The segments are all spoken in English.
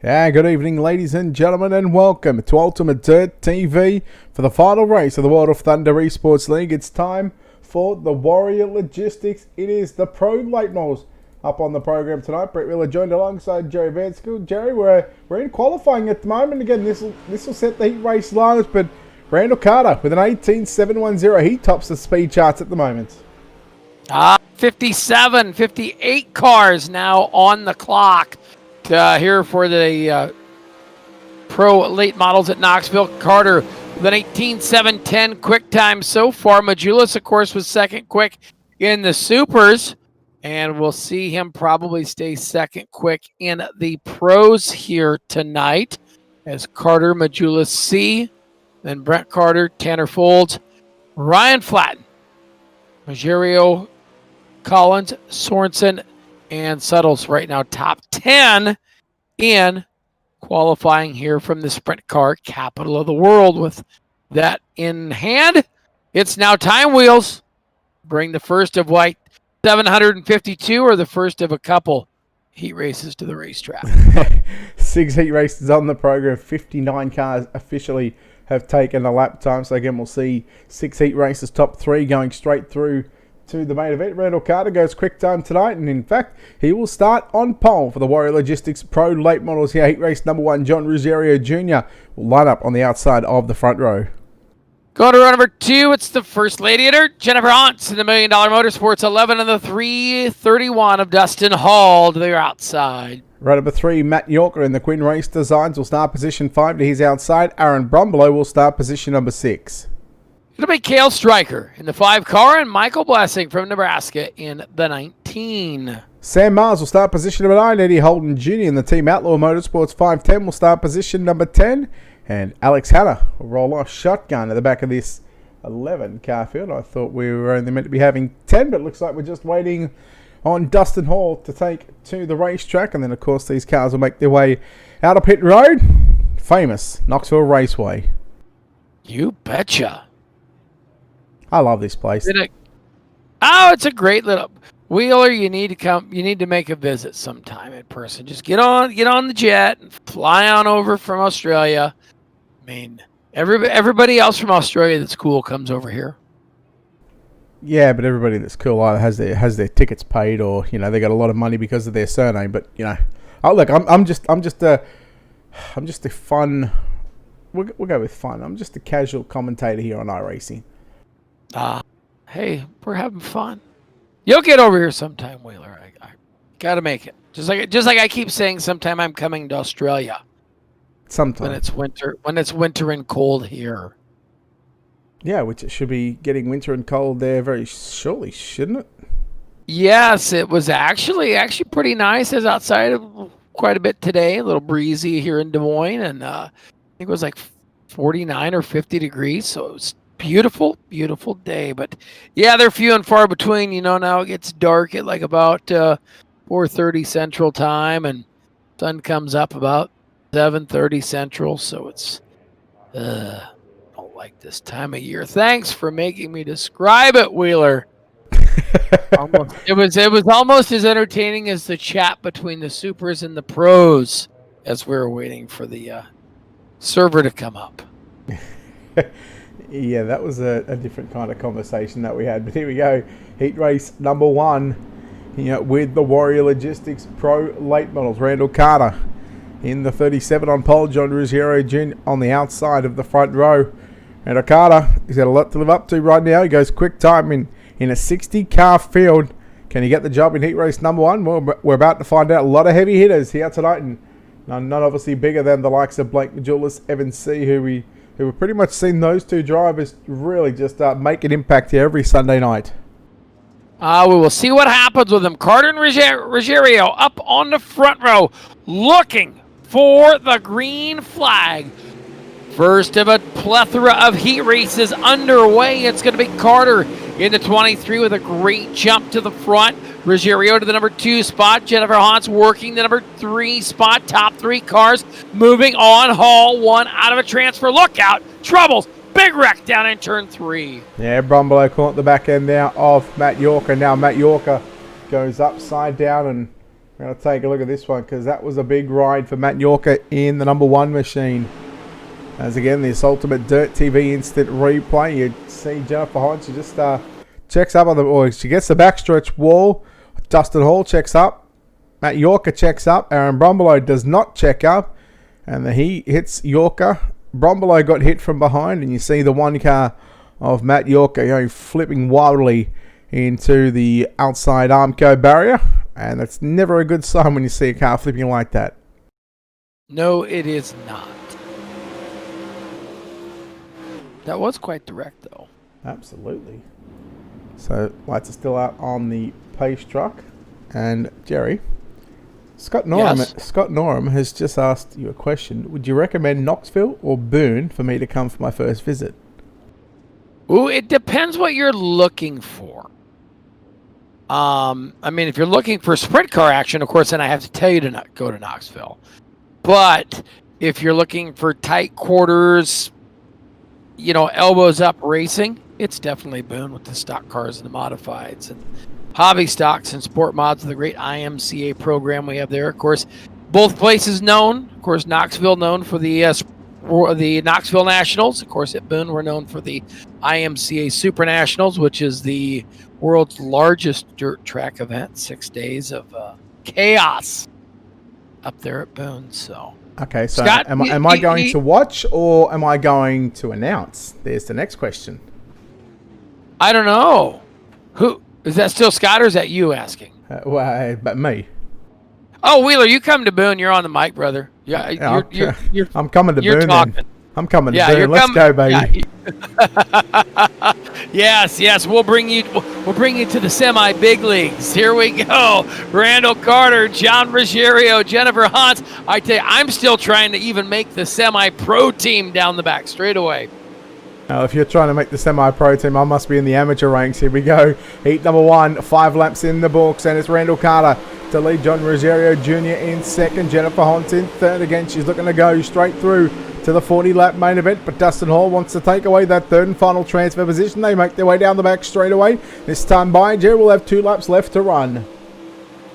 Good evening, ladies and gentlemen, and welcome to Ultimate Dirt TV for the final race of the World of Thunder Esports League. It's time for the Warrior Logistics. It is the Pro Late Models up on the program tonight. Brett Wheeler joined alongside Jerry Vanskill. Jerry, we're in qualifying at the moment. Again, this will set the heat race lines, but Randall Carter with an 18.710. He tops the speed charts at the moment. 58 cars now on the clock. Here for the Pro Late Models at Knoxville. Carter with an 18.710 quick time so far. Majulis, of course, was second quick in the Supers, and we'll see him probably stay second quick in the Pros here tonight as Carter, Majulis C, then Brent Carter, Tanner Folds, Ryan Flatten, Rogerio, Collins, Sorensen, and Suttles right now top 10 in qualifying here from the sprint car capital of the world. With that in hand, it's now time, Wheels. Bring the first of 752 or the first of a couple heat races to the racetrack. 6 heat races on the program. 59 cars officially have taken a lap time. So again, we'll see 6 heat races, top 3 going straight through to the main event. Randall Carter goes quick time tonight, and in fact, he will start on pole for the Warrior Logistics Pro Late Models here. Heat race number 1, John Rogerio Jr. will line up on the outside of the front row. Going to row number 2, it's the First Lady Hitter, Jennifer Hauntz in the $1 Million Motorsports 11 and the 331 of Dustin Hall to their outside. Row number 3, Matt Yorker in the Quinn Race Designs will start position 5 to his outside. Aaron Brumbelow will start position number 6. It'll be Cale Stryker in the 5 car and Michael Blessing from Nebraska in the 19. Sam Mars will start position number 9. Eddie Holden Jr. in the Team Outlaw Motorsports 510 will start position number 10. And Alex Hanna will roll off shotgun at the back of this 11 car field. I thought we were only meant to be having 10, but it looks like we're just waiting on Dustin Hall to take to the racetrack. And then, of course, these cars will make their way out of pit road. Famous Knoxville Raceway. You betcha. I love this place. It's a great little Wheeler. You need to come. You need to make a visit sometime in person. Just get on the jet and fly on over from Australia. I mean, everybody else from Australia that's cool comes over here. Yeah, but everybody that's cool either has their tickets paid, or they got a lot of money because of their surname. But look, I'm just a fun. We'll go with fun. I'm just a casual commentator here on iRacing. Hey, we're having fun. You'll get over here sometime, Wheeler. I gotta make it. Just like I keep saying, sometime I'm coming to Australia. Sometime. When it's winter and cold here. Yeah, which it should be getting winter and cold there very shortly, shouldn't it? Yes, it was actually pretty nice. It was outside quite a bit today. A little breezy here in Des Moines, and I think it was like 49 or 50 degrees, so it was beautiful day. But yeah, they're few and far between. Now it gets dark at like about 4:30 Central Time, and sun comes up about 7:30 Central. So it's I don't like this time of year. Thanks for making me describe it, Wheeler. It was almost as entertaining as the chat between the Supers and the Pros as we were waiting for the server to come up. Yeah, that was a different kind of conversation that we had. But here we go. Heat race number 1 with the Warrior Logistics Pro Late Models. Randall Carter in the 37 on pole. John Rogerio Jr. on the outside of the front row. Randall Carter, he's got a lot to live up to right now. He goes quick time in a 60-car field. Can he get the job in heat race number 1? Well, we're about to find out. A lot of heavy hitters here tonight, and none obviously bigger than the likes of Blake Majulis, Evan C., who we've pretty much seen those two drivers really just make an impact here every Sunday night. We will see what happens with them. Carter and Rogerio up on the front row, looking for the green flag. First of a plethora of heat races underway. It's going to be Carter in the 23 with a great jump to the front. Rogerio to the number 2 spot. Jennifer Hauntz working the number 3 spot. Top 3 cars moving on. Hall 1 out of a transfer. Look out. Troubles. Big wreck down in turn 3. Yeah, Brumbelow caught the back end now of Matt Yorker. Now Matt Yorker goes upside down and We're going to take a look at this one because that was a big ride for Matt Yorker in the number 1 machine. As again, this Ultimate Dirt TV instant replay. You see Jennifer Hodge, she just checks up on or she gets the backstretch wall. Dustin Hall checks up. Matt Yorker checks up. Aaron Brombelow does not check up. And he hits Yorker. Brombelow got hit from behind, and you see the one car of Matt Yorker flipping wildly into the outside Armco barrier. And that's never a good sign when you see a car flipping like that. No, it is not. That was quite direct, though. Absolutely. So, lights are still out on the pace truck. And, Jerry, Scott Norum has just asked you a question. Would you recommend Knoxville or Boone for me to come for my first visit? Ooh, it depends what you're looking for. I mean, if you're looking for sprint car action, of course, then I have to tell you to not go to Knoxville. But if you're looking for tight quarters, elbows up racing, it's definitely Boone with the stock cars and the modifieds and hobby stocks and sport mods of the great IMCA program we have there. Of course, both places known. Of course, Knoxville known for the Knoxville Nationals. Of course, at Boone, we're known for the IMCA Super Nationals, which is the world's largest dirt track event. 6 days of chaos up there at Boone. So. Okay, so Scott, am I going to watch or am I going to announce? There's the next question. I don't know. Who is that? Still Scott, or is that you asking? But me. Oh, Wheeler, you come to Boone. You're on the mic, brother. Yeah, you're I'm coming to you're Boone. talking. Then. I'm coming to Boone. Let's go, baby. Yeah. Yes. We'll bring you to the semi big leagues. Here we go. Randall Carter, John Ruggiero, Jennifer Hans. I tell you, I'm still trying to even make the semi pro team down the back straightaway. Now, if you're trying to make the semi-pro team, I must be in the amateur ranks. Here we go. Heat number 1, 5 laps in the books, and it's Randall Carter to lead John Ruggiero Jr. in second. Jennifer Hunt in third again. She's looking to go straight through to the 40-lap main event, but Dustin Hall wants to take away that third and final transfer position. They make their way down the back straight away. This time by Jerry will have 2 laps left to run.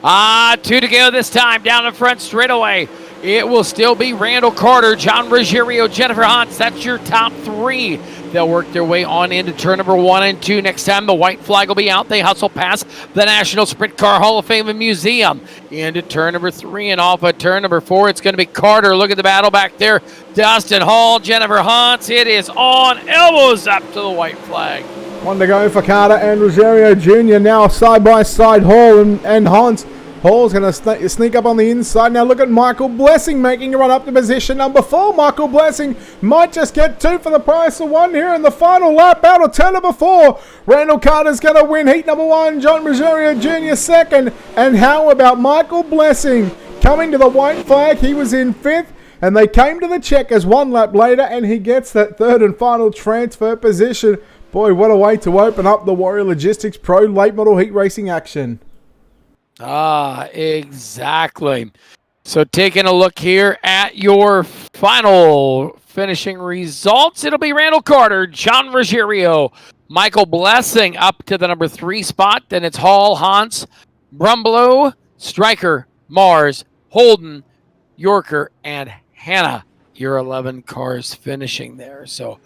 2 to go this time. Down the front straight away. It will still be Randall Carter, John Ruggiero, Jennifer Hans. That's your top 3. They'll work their way on into turn number 1 and 2. Next time, the white flag will be out. They hustle past the National Sprint Car Hall of Fame and Museum into turn number 3 and off at turn number 4. It's going to be Carter. Look at the battle back there. Dustin Hall, Jennifer Hans. It is on. Elbows up to the white flag. 1 to go for Carter and Ruggiero Jr. Now side by side, Hall and Hans. Hall's going to sneak up on the inside. Now look at Michael Blessing making a run up to position number 4. Michael Blessing might just get 2 for the price of 1 here in the final lap out of turn number 4. Randall Carter's going to win heat number 1. John Ruggiero Jr. second. And how about Michael Blessing coming to the white flag? He was in 5th. And they came to the checkers 1 lap later. And he gets that third and final transfer position. Boy, what a way to open up the Warrior Logistics Pro late model heat racing action. Exactly. So taking a look here at your final finishing results, it'll be Randall Carter, John Ruggiero, Michael Blessing up to the number 3 spot. Then it's Hall, Hans, Brumbelow, Stryker, Mars, Holden, Yorker, and Hannah. Your 11 cars finishing there. So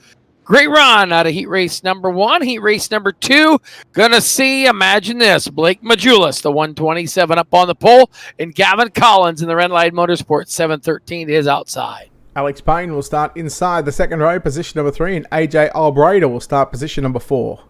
great run out of heat race number 1. Heat race number 2, gonna see, imagine this, Blake Majulis, the 127 up on the pole, and Gavin Collins in the Red Light Motorsports 713 is outside. Alex Payne will start inside the second row, position number 3, and AJ Albreda will start position number 4.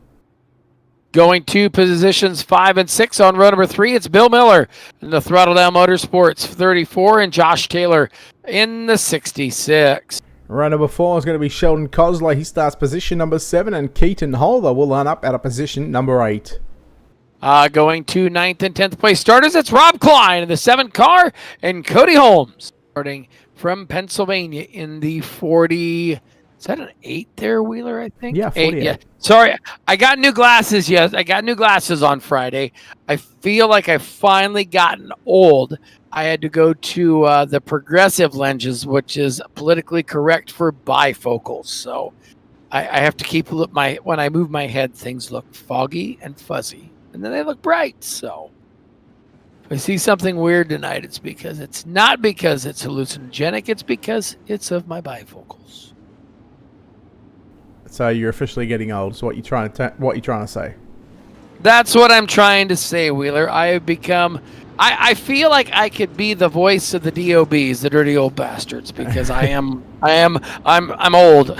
Going to positions 5 and 6 on row number 3, it's Bill Miller in the Throttle Down Motorsports 34 and Josh Taylor in the 66. Row number 4 is going to be Sheldon Cosler. He starts position number 7, and Keaton Holder will line up out of position number 8. Going to 9th and 10th place starters, it's Rob Klein in the 7 car, and Cody Holmes starting from Pennsylvania in the 40. Is that an 8 there, Wheeler, I think? Yeah, 48. 8, yeah. Sorry, I got new glasses. Yes, I got new glasses on Friday. I feel like I've finally gotten old. I had to go to the progressive lenses, which is politically correct for bifocals. So I have to keep when I move my head, things look foggy and fuzzy, and then they look bright. So If I see something weird tonight, it's not because it's hallucinogenic. It's because it's of my bifocals. So you're officially getting old. Is what you trying to say? That's what I'm trying to say, Wheeler. I have become. I feel like I could be the voice of the DOBs, the dirty old bastards, because I'm old.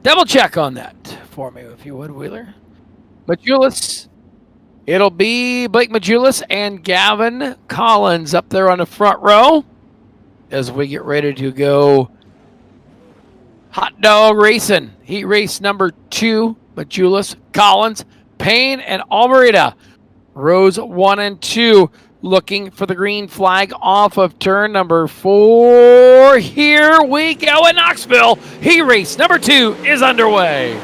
Double check on that for me, if you would, Wheeler. Majulis. It'll be Blake Majulis and Gavin Collins up there on the front row as we get ready to go hot dog racing. Heat race number 2, Majulis, Collins, Payne, and Almerita. Rows 1 and 2 looking for the green flag off of turn number 4. Here we go in Knoxville. Heat race number 2 is underway.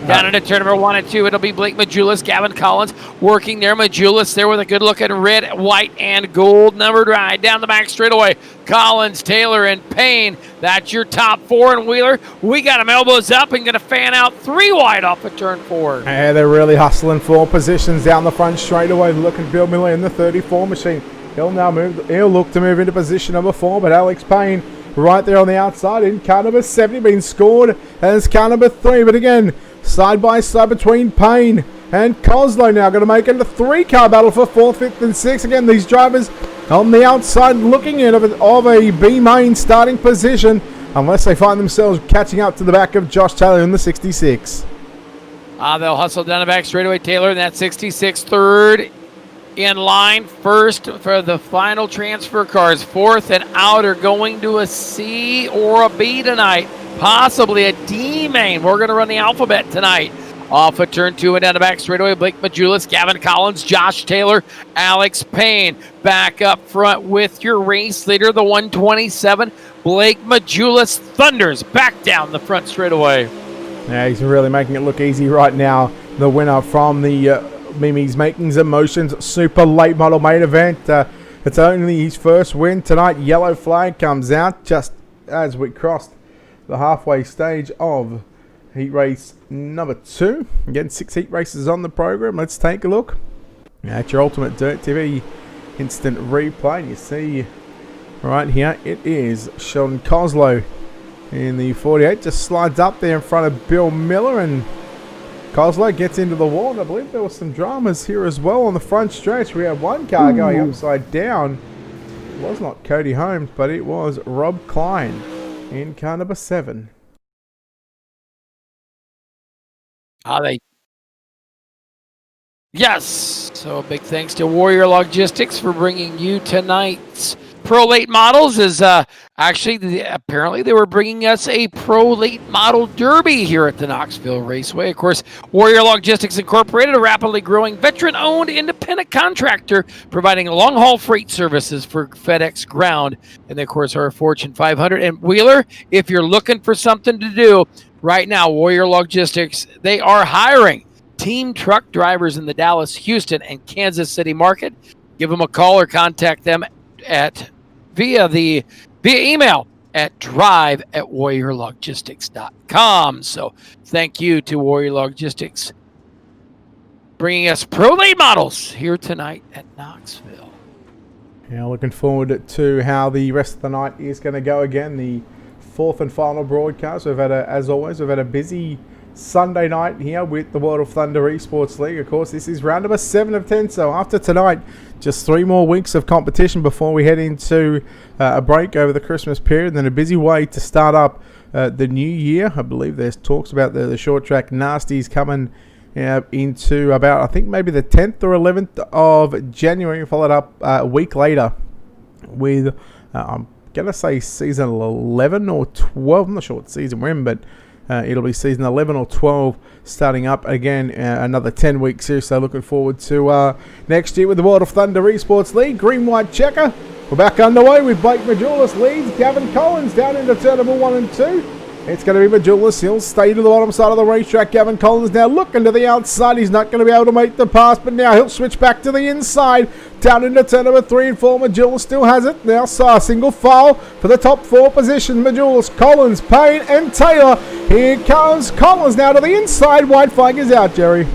Down into turn number 1 and 2, it'll be Blake Majulis, Gavin Collins working there. Majulis there with a good look at red, white, and gold numbered ride. Down the back straightaway, Collins, Taylor, and Payne. That's your top 4. And Wheeler, we got them elbows up and going to fan out 3 wide off of turn 4. And they're really hustling for positions down the front straightaway. Look at Bill Miller in the 34 machine. He'll look to move into position number 4, but Alex Payne right there on the outside in car number 70 being scored as car number 3. But again, side by side between Payne and Coslow now going to make it a 3-car battle for 4th, 5th, and 6th. Again, these drivers on the outside looking in of a B main starting position unless they find themselves catching up to the back of Josh Taylor in the 66. They'll hustle down the back straightaway. Taylor in that 66, third in line. First for the final transfer cars. 4th and out are going to a C or a B tonight. Possibly a D main. We're going to run the alphabet tonight. Off of turn 2 and down the back straightaway, Blake Majulis, Gavin Collins, Josh Taylor, Alex Payne. Back up front with your race leader, the 127, Blake Majulis thunders back down the front straightaway. Yeah, he's really making it look easy right now. The winner from the Mimi's Makings Emotions Super Late Model Main Event. It's only his first win tonight. Yellow flag comes out just as we crossed the halfway stage of heat race number 2. Again, 6 heat races on the program. Let's take a look at your Ultimate Dirt TV instant replay. You see right here, it is Sheldon Coslow in the 48. Just slides up there in front of Bill Miller, and Coslow gets into the wall. And I believe there was some dramas here as well on the front stretch. We had one car going upside down. It was not Cody Holmes, but it was Rob Klein in car number 7. Yes. So big thanks to Warrior Logistics for bringing you tonight's Pro Late Models. Apparently they were bringing us a Pro Late Model Derby here at the Knoxville Raceway. Of course, Warrior Logistics Incorporated, a rapidly growing veteran-owned independent contractor providing long-haul freight services for FedEx Ground. And of course, our Fortune 500. And Wheeler, if you're looking for something to do right now, Warrior Logistics, they are hiring team truck drivers in the Dallas, Houston, and Kansas City market. Give them a call or contact them via email at drive@warriorlogistics.com. So thank you to Warrior Logistics bringing us Pro Late Models here tonight at Knoxville. Yeah, looking forward to how the rest of the night is going to go. Again, the 4th and final broadcast. As always, we've had a busy Sunday night here with the World of Thunder Esports League. Of course, this is round number 7 of 10. So after tonight, just 3 more weeks of competition before we head into a break over the Christmas period. And then a busy way to start up the new year. I believe there's talks about the short track nasties coming into about, I think, maybe the 10th or 11th of January. Followed up a week later with, I'm going to say season 11 or 12. I'm not sure what season we're in, but it'll be season 11 or 12 starting up again, another 10 weeks here. So looking forward to next year with the World of Thunder Esports League. Green White Checker. We're back underway with Blake Majulis leads Gavin Collins down into turn number 1 and 2. It's going to be Majulis. He'll stay to the bottom side of the racetrack. Gavin Collins now looking to the outside. He's not going to be able to make the pass, but now he'll switch back to the inside. Down into turn number 3 and 4. Majulis still has it. Now single file for the top 4 position. Majulis, Collins, Payne and Taylor. Here comes Collins now to the inside. White flag is out, Jerry.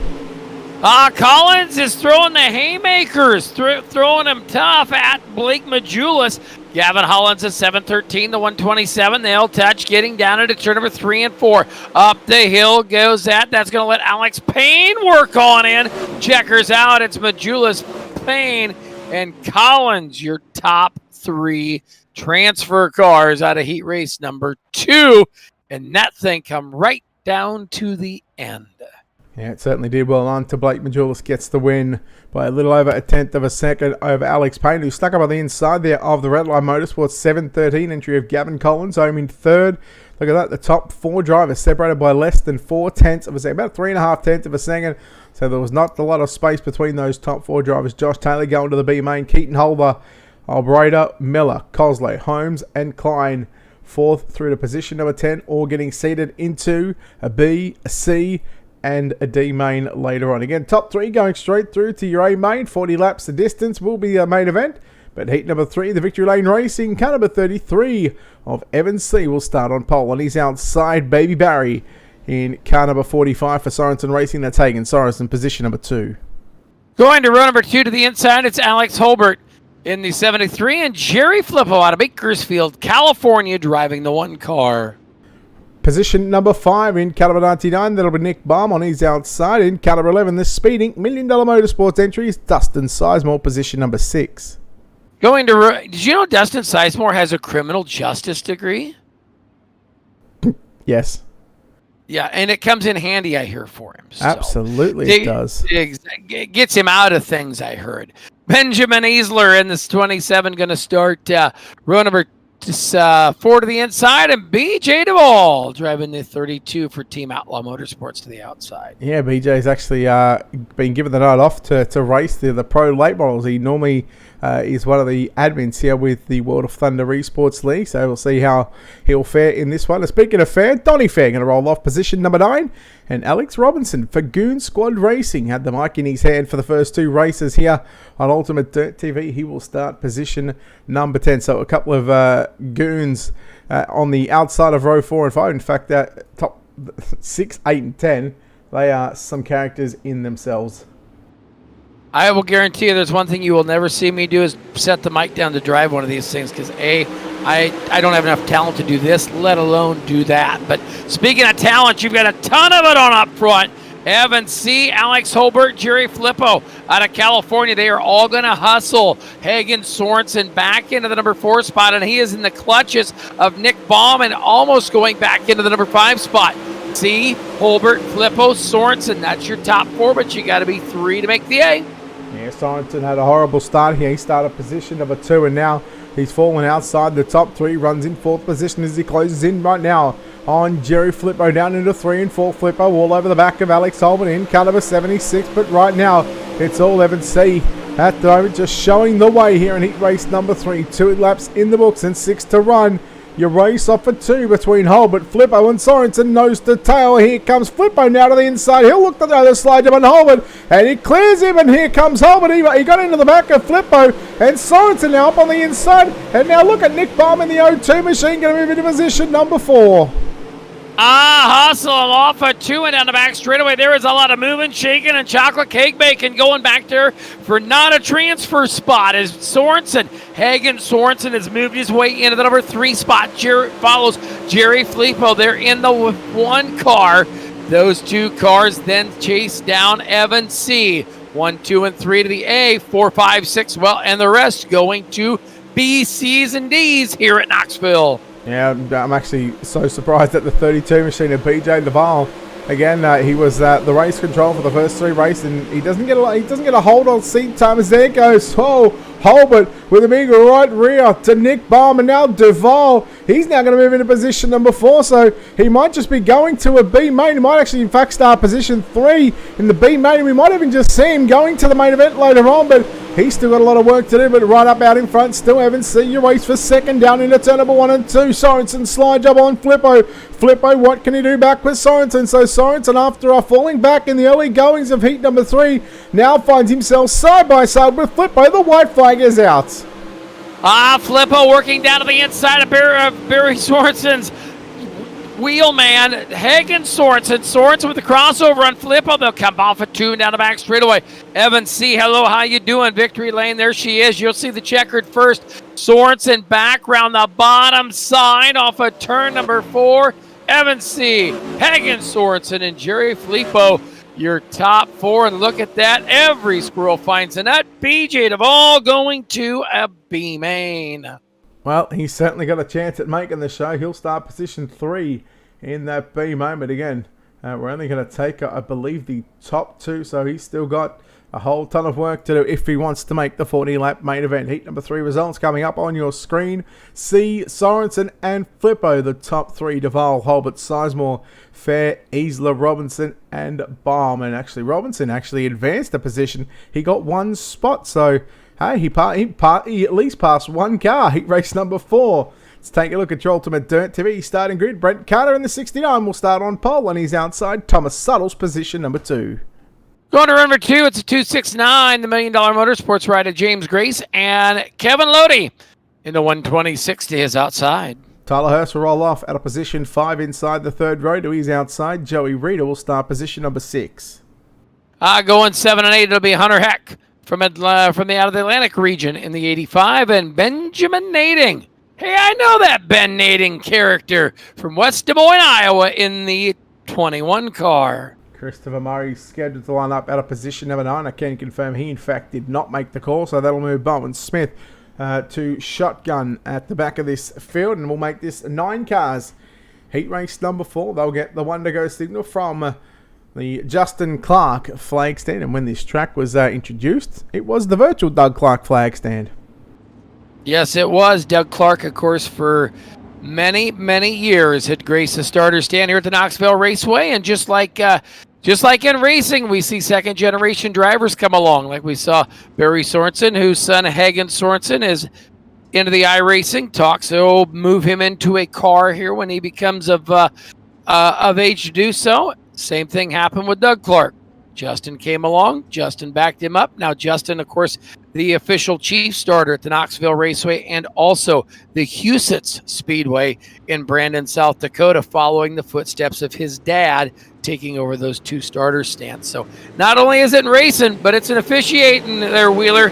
Collins is throwing the haymakers, throwing them tough at Blake Majulis. Gavin Hollins at 7:13, the 127. They'll touch, getting down into turn number 3 and 4. Up the hill goes that. That's going to let Alex Payne work on in. Checkers out. It's Majulis, Payne, and Collins, your top 3 transfer cars out of heat race number 2. And that thing come right down to the end. Yeah, it certainly did well on to Blake Majulis. Gets the win by a little over a tenth of a second over Alex Payne, who stuck up on the inside there of the Red Line Motorsports. 7:13 entry of Gavin Collins, home in third. Look at that, the top 4 drivers separated by less than 4 tenths of a second, about 3.5 tenths of a second. So there was not a lot of space between those top 4 drivers. Josh Taylor going to the B main, Keaton Holder, Albreda, Miller, Cosley, Holmes and Klein. 4th through to position number 10, all getting seated into a B, a C, and a D main later on. Again, top 3 going straight through to your A main. 40 laps the distance will be the main event. But heat number 3, the Victory Lane Racing, car number 33 of Evan C. will start on pole. And he's outside Baby Barry in car number 45 for Sorensen Racing. That's Hagen Sorensen, position number 2. Going to row number 2 to the inside, it's Alex Holbert in the 73. And Jerry Flippo out of Bakersfield, California, driving the 1 car. Position number 5 in caliber 99, that'll be Nick Baum on his outside. In caliber 11, the Speeding $1 Million Motorsports entries, Dustin Sizemore, position number 6. Going to, did you know Dustin Sizemore has a criminal justice degree? Yes. Yeah, and it comes in handy, I hear, for him. So absolutely, it does. It gets him out of things, I heard. Benjamin Easler in this 27 going to start row number 4 to the inside, and BJ Duvall driving the 32 for Team Outlaw Motorsports to the outside. Yeah, BJ's actually been given the night off to race the pro late models. He normally is one of the admins here with the World of Thunder Esports League, so we'll see how he'll fare in this one. And speaking of fair, Donny Fair going to roll off position number 9, and Alex Robinson for Goon Squad Racing had the mic in his hand for the first 2 races here on Ultimate Dirt TV. He will start position number 10. So a couple of goons on the outside of row 4 and 5. In fact, top 6, 8, and 10, they are some characters in themselves. I will guarantee you there's one thing you will never see me do is set the mic down to drive one of these things, because I don't have enough talent to do this, let alone do that. But speaking of talent, you've got a ton of it on up front. Evan C., Alex Holbert, Jerry Flippo out of California. They are all going to hustle. Hagen Sorensen back into the number 4 spot, and he is in the clutches of Nick Baum and almost going back into the number 5 spot. C., Holbert, Flippo, Sorensen. That's your top 4, but you got to be 3 to make the A. Yeah, Sorensen had a horrible start here. He started position number 2, and now he's fallen outside the top 3. Runs in 4th position as he closes in right now on Jerry Flippo, down into 3 and 4. Flippo all over the back of Alex Holman in car number 76, but right now it's all Evan C. at the moment, just showing the way here in heat race number 3. 2 laps in the books and 6 to run. You race off for 2 between Holbert, Flippo and Sorensen, nose to tail. Here comes Flippo now to the inside. He'll look to the other slide jump on Holbert, and he clears him, and here comes Holbert. He got into the back of Flippo, and Sorensen now up on the inside. And now look at Nick Baum in the O2 machine, going to move into position number 4. Hustle off a 2 and down the back straightaway. There is a lot of moving, shaking, and chocolate cake bacon going back there for not a transfer spot as Sorensen, Hagen Sorensen has moved his way into the number 3 spot. Follows Jerry Flippo. They're in the 1 car. Those 2 cars then chase down Evan C. 1, 2, and 3 to the A, 4, 5, 6, well, and the rest going to B, C's, and D's here at Knoxville. Yeah, I'm actually so surprised at the 32 machine of BJ Laval. Again, he was the race control for the first 3 races, and he doesn't get a hold on seat time as there goes. Oh, Holbert with a big right rear to Nick Baum, and now Duval. He's now going to move into position number 4, so he might just be going to a B main. He might actually, in fact, start position 3 in the B main. We might even just see him going to the main event later on, but He's still got a lot of work to do, but right up out in front, still Evans. See you race for second down into turn number 1 and 2. Sorensen slide job on Flippo. Flippo, what can he do back with Sorensen? So Sorensen, after falling back in the early goings of heat number 3, now finds himself side by side with Flippo. The white flag is out. Flippo working down to the inside of Barry Sorensen's wheelman. Hagen Sorensen. Sorensen with the crossover on Flippo. They'll come off at 2 down the back straightaway. Evan C. Hello, how you doing? Victory lane. There she is. You'll see the checkered first. Sorensen back round the bottom side off of turn number 4. Evan C. Hagen Sorensen and Jerry Flippo. Your top 4, and look at that. Every squirrel finds a nut. BJ Duvall going to a B main. Well, he's certainly got a chance at making the show. He'll start position 3 in that B main. But again, we're only going to take, I believe, the top 2. So he's still got a whole ton of work to do if he wants to make the 40-lap main event. Heat number 3 results coming up on your screen. See Sorensen and Flippo, the top 3. Duvall, Holbert, Sizemore, Fair, Easler, Robinson, and Baum. And actually, Robinson actually advanced a position. He got 1 spot, so hey, he at least passed 1 car. Heat race number 4. Let's take a look at your Ultimate Dirt TV starting grid. Brent Carter in the 69 will start on pole, and he's outside Thomas Suttle's position number 2. Going to run number 2, it's a 269, the $1 Million Motorsports ride of James Grace and Kevin Lodi in the 120-60 is outside. Tyler Hurst will roll off at a position 5 inside the 3rd row to his outside. Joey Reeder will start position number 6. Going 7 and 8, it'll be Hunter Heck from the out of the Atlantic region in the 85, and Benjamin Nading. Hey, I know that Ben Nading character from West Des Moines, Iowa in the 21 car. Christopher Murray scheduled to line up at a position number 9. I can confirm he, in fact, did not make the call, so that'll move Bowen Smith to shotgun at the back of this field, and we'll make this 9 cars. Heat race number 4, they'll get the 1 to go signal from the Justin Clark flag stand, and when this track was introduced, it was the virtual Doug Clark flag stand. Yes, it was. Doug Clark, of course, for many, many years had graced the starter stand here at the Knoxville Raceway, and just like in racing, we see second-generation drivers come along, like we saw Barry Sorensen, whose son Hagen Sorensen is into the iRacing. Talks will move him into a car here when he becomes of age to do so. Same thing happened with Doug Clark. Justin came along. Justin backed him up. Now Justin, of course, the official chief starter at the Knoxville Raceway and also the Huset's Speedway in Brandon, South Dakota, following the footsteps of his dad taking over those 2 starter stands. So not only is it in racing, but it's an officiating there, Wheeler.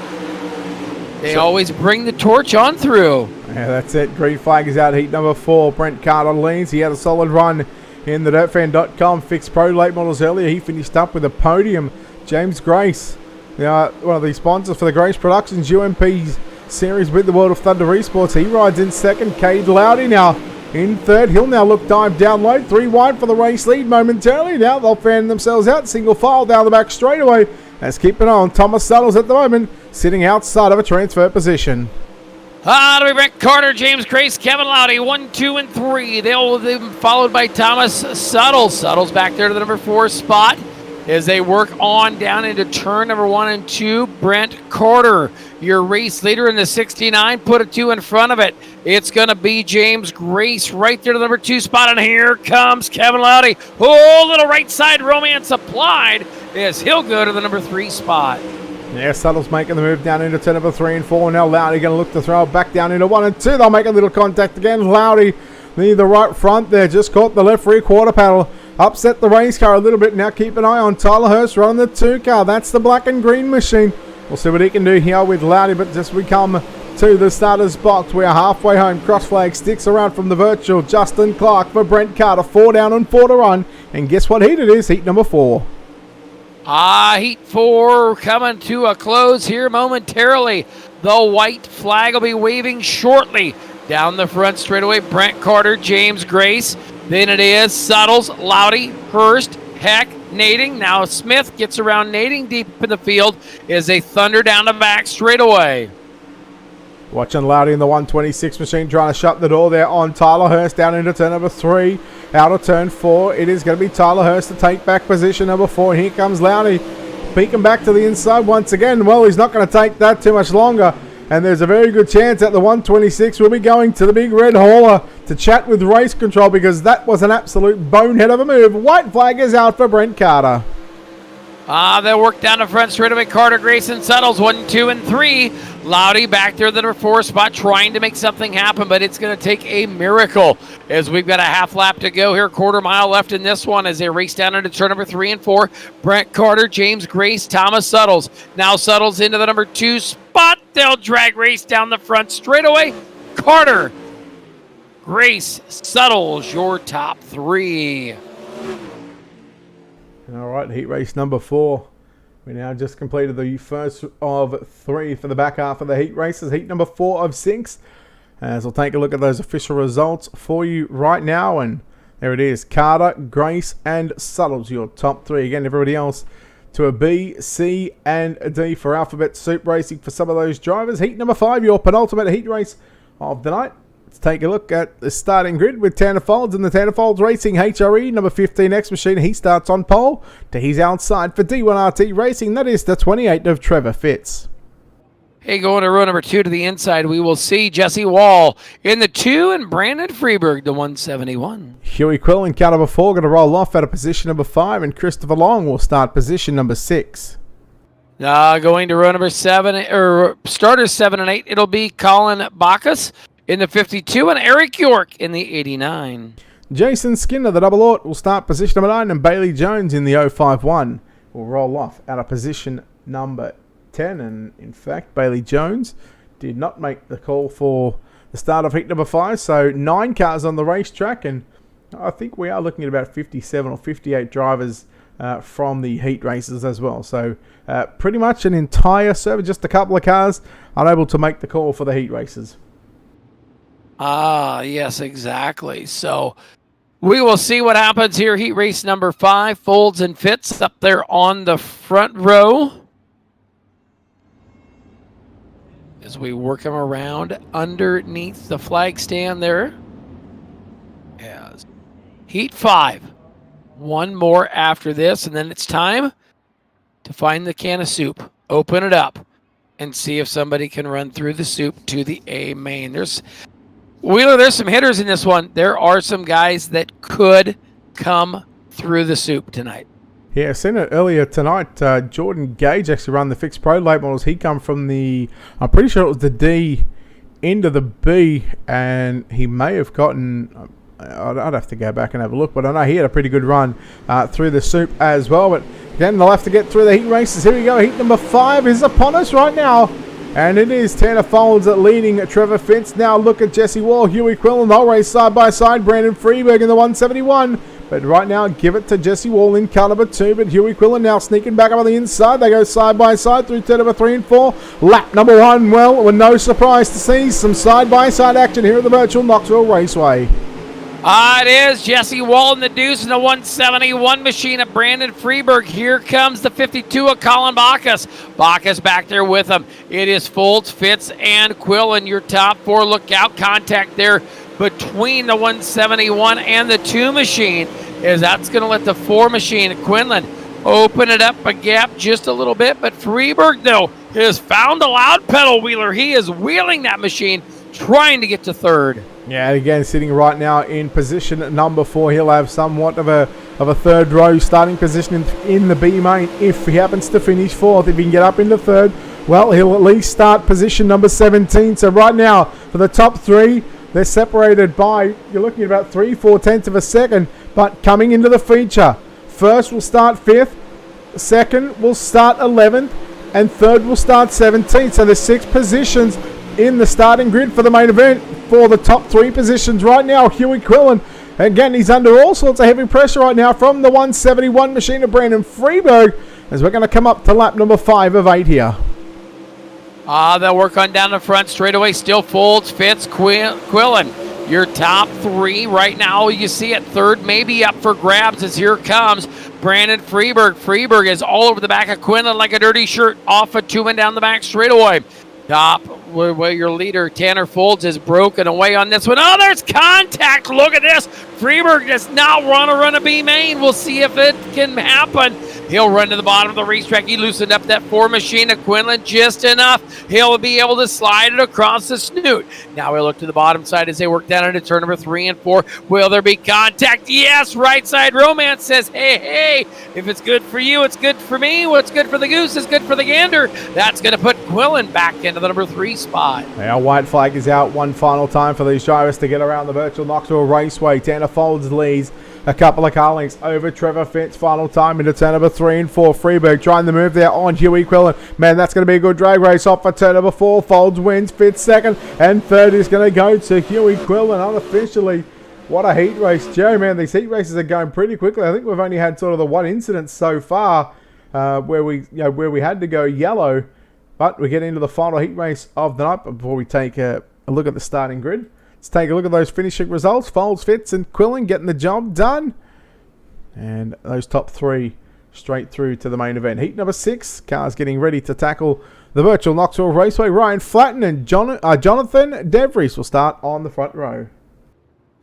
They always bring the torch on through. Yeah, that's it. Green flag is out. Heat number 4. Brent Carter leads. He had a solid run in the DirtFan.com Fixed Pro late models earlier. He finished up with a podium. James Grace, one of the sponsors for the Grace Productions UMP series with the World of Thunder Esports. He rides in second. Cade Loudy now in third. He'll now look dive down low. 3 wide for the race lead momentarily. Now they'll fan themselves out. Single file down the back straightaway. Let's keep it on. Thomas Suttles at the moment sitting outside of a transfer position. It'll be Brent Carter, James Grace, Kevin Lowdy, 1, 2, and 3. They'll be followed by Thomas Suttles. Suttles back there to the number 4 spot as they work on down into turn number 1 and 2. Brent Carter, your race leader in the 69, put a 2 in front of it. It's going to be James Grace right there to the number 2 spot, and here comes Kevin Lowdy. Oh, little right side romance applied as he'll go to the number 3 spot. Yeah, Suttle's making the move down into turn number 3 and 4. Now Loudy going to look to throw it back down into 1 and 2. They'll make a little contact again. Loudy, the right front there, just caught the left rear quarter panel. Upset the race car a little bit. Now keep an eye on Tyler Hurst running the 2 car. That's the black and green machine. We'll see what he can do here with Loudy, but just we come to the starter's box. We are halfway home. Cross flag sticks around from the virtual. Justin Clark for Brent Carter. 4 down and 4 to run. And guess what heat it is? Heat number 4. Heat 4 coming to a close here momentarily. The white flag will be waving shortly. Down the front straightaway, Brent Carter, James Grace. Then it is Suttles, Loudy, Hurst, Heck, Nading. Now Smith gets around Nading deep in the field as they thunder down the back straightaway. Watching Loudy in the 126 machine trying to shut the door there on Tyler Hurst down into turn number 3. Out of turn 4, it is going to be Tyler Hurst to take back position number 4. And here comes Loudy. peeking back to the inside once again. Well, he's not going to take that too much longer. And there's a very good chance that the 126 will be going to the big red hauler to chat with race control, because that was an absolute bonehead of a move. White flag is out for Brent Carter. They'll work down the front straightaway. Carter, Grayson settles 1, 2, and 3. Loudy back there, the number 4 spot, trying to make something happen, but it's going to take a miracle as we've got a half lap to go here. Quarter mile left in this one as they race down into turn number 3 and 4. Brent Carter, James Grace, Thomas Suttles. Now Suttles into the number 2 spot. They'll drag race down the front straightaway. Carter, Grace, Suttles, your top 3. All right, heat race number 4. We now just completed the first of 3 for the back half of the heat races. Heat number 4 of 6. As we'll take a look at those official results for you right now. And there it is. Carter, Grace, and Suttles, your top 3. Again, everybody else to a B, C, and a D for Alphabet Soup Racing for some of those drivers. Heat number 5, your penultimate heat race of the night. Let's take a look at the starting grid with Tanner Folds and the Tanner Folds Racing HRE number 15 X Machine. He starts on pole. To his outside for D1RT Racing, that is the 28 of Trevor Fitz. Hey, going to row number 2 to the inside, we will see Jesse Wall in the 2 and Brandon Freeberg, the 171. Huey Quill in car number 4 going to roll off out of position number 5, and Christopher Long will start position number 6. Going to row number 7, or starters 7 and 8, it'll be Colin Bacchus in the 52 and Eric York in the 89. Jason Skinner, the double aught, will start position number 9, and Bailey Jones in the 051 will roll off out of position number 10. And in fact, Bailey Jones did not make the call for the start of heat number 5. So 9 cars on the racetrack, and I think we are looking at about 57 or 58 drivers from the heat races as well. So pretty much an entire server, just a couple of cars unable to make the call for the heat races. Yes, exactly. So we will see what happens here. Heat race number 5, Folds and Fitz up there on the front row as we work them around underneath the flag stand there. Yes. Heat 5. One more after this, and then it's time to find the can of soup, open it up, and see if somebody can run through the soup to the A main. Wheeler, there's some hitters in this one. There are some guys that could come through the soup tonight. Yeah, I seen it earlier tonight. Jordan Gage actually ran the fixed pro late models. He come from the, I'm pretty sure it was the D into the B, and he may have gotten, I'd have to go back and have a look, but I know he had a pretty good run through the soup as well. But again, they'll have to get through the heat races. Here we go. Heat number 5 is upon us right now. And it is Tanner Folds leading Trevor Fitz. Now look at Jesse Wall, Huey Quillen. They'll race side by side. Brandon Freeberg in the 171. But right now, give it to Jesse Wall in car number 2. But Huey Quillen now sneaking back up on the inside. They go side by side through turn number 3 and 4. Lap number 1. Well, with no surprise to see some side by side action here at the virtual Knoxville Raceway. It is Jesse Wall in the deuce in the 171 machine of Brandon Freeberg. Here comes the 52 of Colin Bacchus. Bacchus back there with him. It is Folds, Fitz, and Quillen, your top 4. Look out, contact there between the 171 and the 2 machine, as that's going to let the 4 machine, Quinlan, open it up a gap just a little bit. But Freeberg, though, has found a loud pedal wheeler. He is wheeling that machine, trying to get to 3rd. Yeah, again, sitting right now in position number 4. He'll have somewhat of a 3rd row starting position in the B main if he happens to finish 4th. If he can get up into 3rd, well, he'll at least start position number 17. So right now, for the top 3, they're separated by, you're looking at about 3/4 tenths of a second. But coming into the feature, first will start 5th, second will start 11th, and 3rd will start 17th. So there's 6 positions in the starting grid for the main event for the top 3 positions right now. Huey Quillen, again, he's under all sorts of heavy pressure right now from the 171 machine of Brandon Freeberg, as we're going to come up to lap number 5 of 8 here. They'll work on down the front straightaway. Still Folds, Fitz, Quillen. Your top 3 right now, you see at 3rd, maybe up for grabs as here comes Brandon Freeberg. Freeberg is all over the back of Quinlan like a dirty shirt off a 2 and down the back straightaway. Top, where your leader, Tanner Folds, is broken away on this one. Oh, there's contact. Look at this. Freeberg does not want to run a B main. We'll see if it can happen. He'll run to the bottom of the racetrack. He loosened up that 4 machine of Quinlan just enough. He'll be able to slide it across the snoot. Now we'll look to the bottom side as they work down into turn number 3 and 4. Will there be contact? Yes, right side romance says, hey, if it's good for you, it's good for me. What's good for the goose is good for the gander. That's going to put Quillen back into the number 3 spot. Our white flag is out one final time for these drivers to get around the virtual Knoxville Raceway. Tanner Folds leads a couple of car lengths over Trevor Fitz. Final time into turn number 3 and 4. Freeberg trying the move there on Huey Quillen. Man, that's going to be a good drag race off for turn number 4. Folds wins. Fitz second, and third is going to go to Huey Quillen unofficially. What a heat race, Jerry. Man, these heat races are going pretty quickly. I think we've only had sort of the one incident so far where we had to go yellow. But we get into the final heat race of the night. Before we take a look at the starting grid, let's take a look at those finishing results. Folds, Fitz, and Quillen getting the job done. And those top 3 straight through to the main event. Heat number 6, cars getting ready to tackle the virtual Knoxville Raceway. Ryan Flatten and Jonathan DeVries will start on the front row.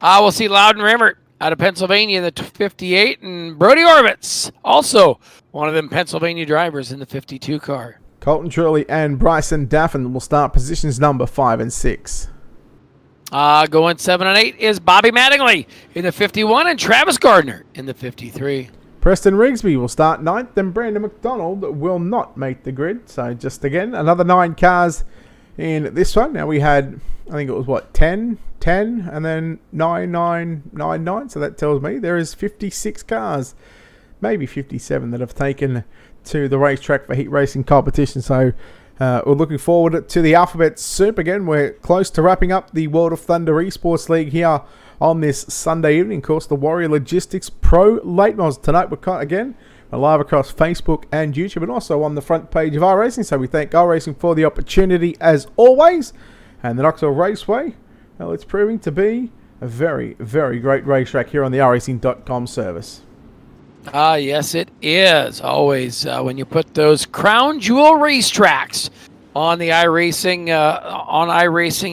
We'll see Loudon Rimmert out of Pennsylvania in the 58, and Brody Orvitz, also one of them Pennsylvania drivers in the 52 car. Colton Truelly and Bryson Daffin will start positions number 5 and 6. Going 7 and 8 is Bobby Mattingly in the 51 and Travis Gardner in the 53. Preston Rigsby will start 9th, and Brandon McDonald will not make the grid. So just again, another 9 cars in this one. Now we had, I think it was 10, and then 9, 9, 9, 9. So that tells me there is 56 cars, maybe 57 that have taken to the racetrack for heat racing competition. So we're looking forward to the Alphabet Soup again. We're close to wrapping up the World of Thunder Esports League here on this Sunday evening. Of course, the Warrior Logistics Pro Late Models tonight. We're live across Facebook and YouTube, and also on the front page of iRacing. So we thank iRacing for the opportunity as always. And the Knoxville Raceway, well, it's proving to be a very, very great racetrack here on the iRacing.com service. Yes, it is. Always when you put those crown jewel racetracks on the iRacing,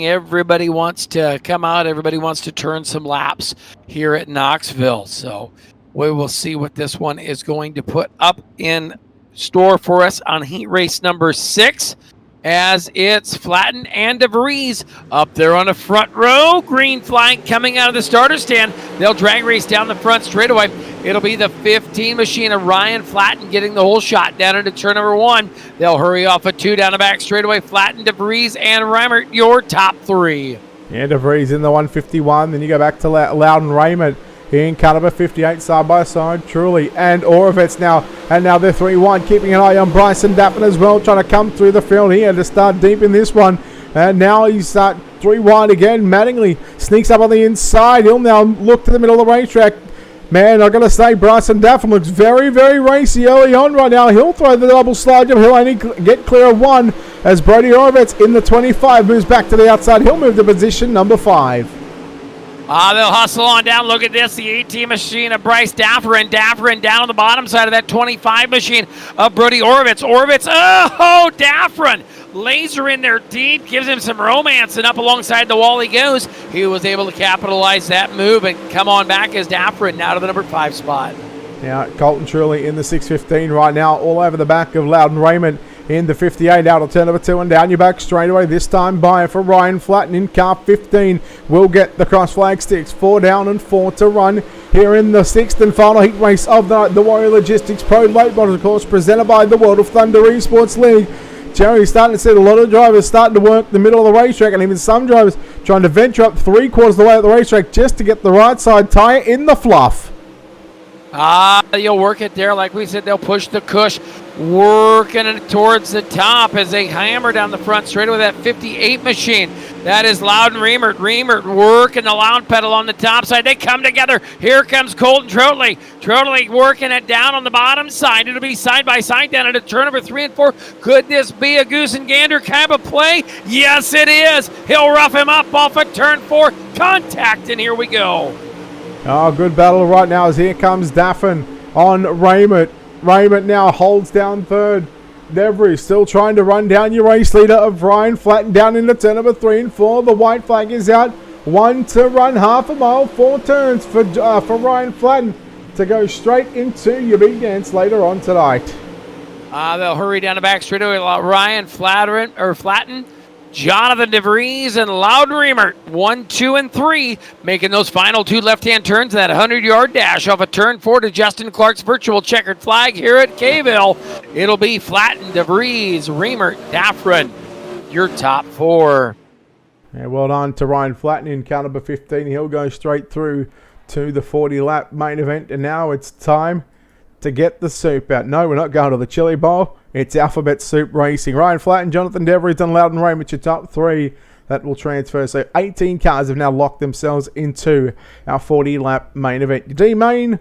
everybody wants to come out. Everybody wants to turn some laps here at Knoxville. So we will see what this one is going to put up in store for us on heat race number 6. As it's Flatten and DeVries up there on the front row. Green flag coming out of the starter stand. They'll drag race down the front straightaway. It'll be the 15 machine of Ryan Flatten getting the whole shot down into turn number 1. They'll hurry off a 2 down the back straightaway. Flatten, DeVries, and Reimert, your top 3. Yeah, DeVries in the 151. Then you go back to Loudon Raymond in car number 58, side by side, Truly and Orovitz now. And now they're 3-1, keeping an eye on Bryson Daffin as well, trying to come through the field here to start deep in this one. And now he's 3 wide again. Mattingly sneaks up on the inside. He'll now look to the middle of the racetrack. Man, I've got to say, Bryson Daffin looks very, very racy early on right now. He'll throw the double slide jump. He'll only get clear of 1 as Brody Orovitz in the 25 moves back to the outside. He'll move to position number 5. They'll hustle on down. Look at this. The 18 machine of Bryce Dafferin. Dafferin down on the bottom side of that 25 machine of Brody Orovitz. Dafferin. Laser in there deep. Gives him some romance. And up alongside the wall he goes. He was able to capitalize that move and come on back as Dafferin now to the number 5 spot. Now, Colton Truly in the 615 right now. All over the back of Loudon Raymond in the 58, out of turn number 2 and down your back straight away. This time by for Ryan Flatten in car 15 will get the cross flag sticks. 4 down and 4 to run here in the 6th and final heat race of the Warrior Logistics Pro Late Models, of course, presented by the World of Thunder Esports League. Jerry's starting to see a lot of drivers starting to work the middle of the racetrack, and even some drivers trying to venture up 3/4 of the way at the racetrack just to get the right side tire in the fluff. You'll work it there. Like we said, they'll push the cush, working it towards the top as they hammer down the front straight with that 58 machine. That is Loudon Reimert. Reimert working the loud pedal on the top side. They come together. Here comes Colton Trotley. Trotley working it down on the bottom side. It'll be side by side down into turn number 3 and 4. Could this be a goose and gander kind of play? Yes, it is. He'll rough him up off of turn 4. Contact, and here we go. Oh, good battle right now as here comes Daffin on Reimert. Reimert now holds down third. DeVries still trying to run down your race leader of Ryan Flatten down into turn number 3 and 4. The white flag is out. 1 to run, half a mile, 4 turns for Ryan Flatten. to go straight into your big dance later on tonight. They'll hurry down the back straightaway. Ryan Flatten, Jonathan DeVries, and Loudon Reimert, 1, 2, and 3, making those final 2 left-hand turns in that 100-yard dash off of turn 4 to Justin Clark's virtual checkered flag here at Kayville. It'll be Flatten, DeVries, Reimert, Daffrin, your top 4. Yeah, well done to Ryan Flatten in car number 15. He'll go straight through to the 40-lap main event, and now it's time to get the soup out. No, we're not going to the Chili Bowl. It's Alphabet Soup Racing. Ryan Flatten, Jonathan DeVries, and Loudon Reimert, your top 3. That will transfer. So 18 cars have now locked themselves into our 40-lap main event. Your D-Main,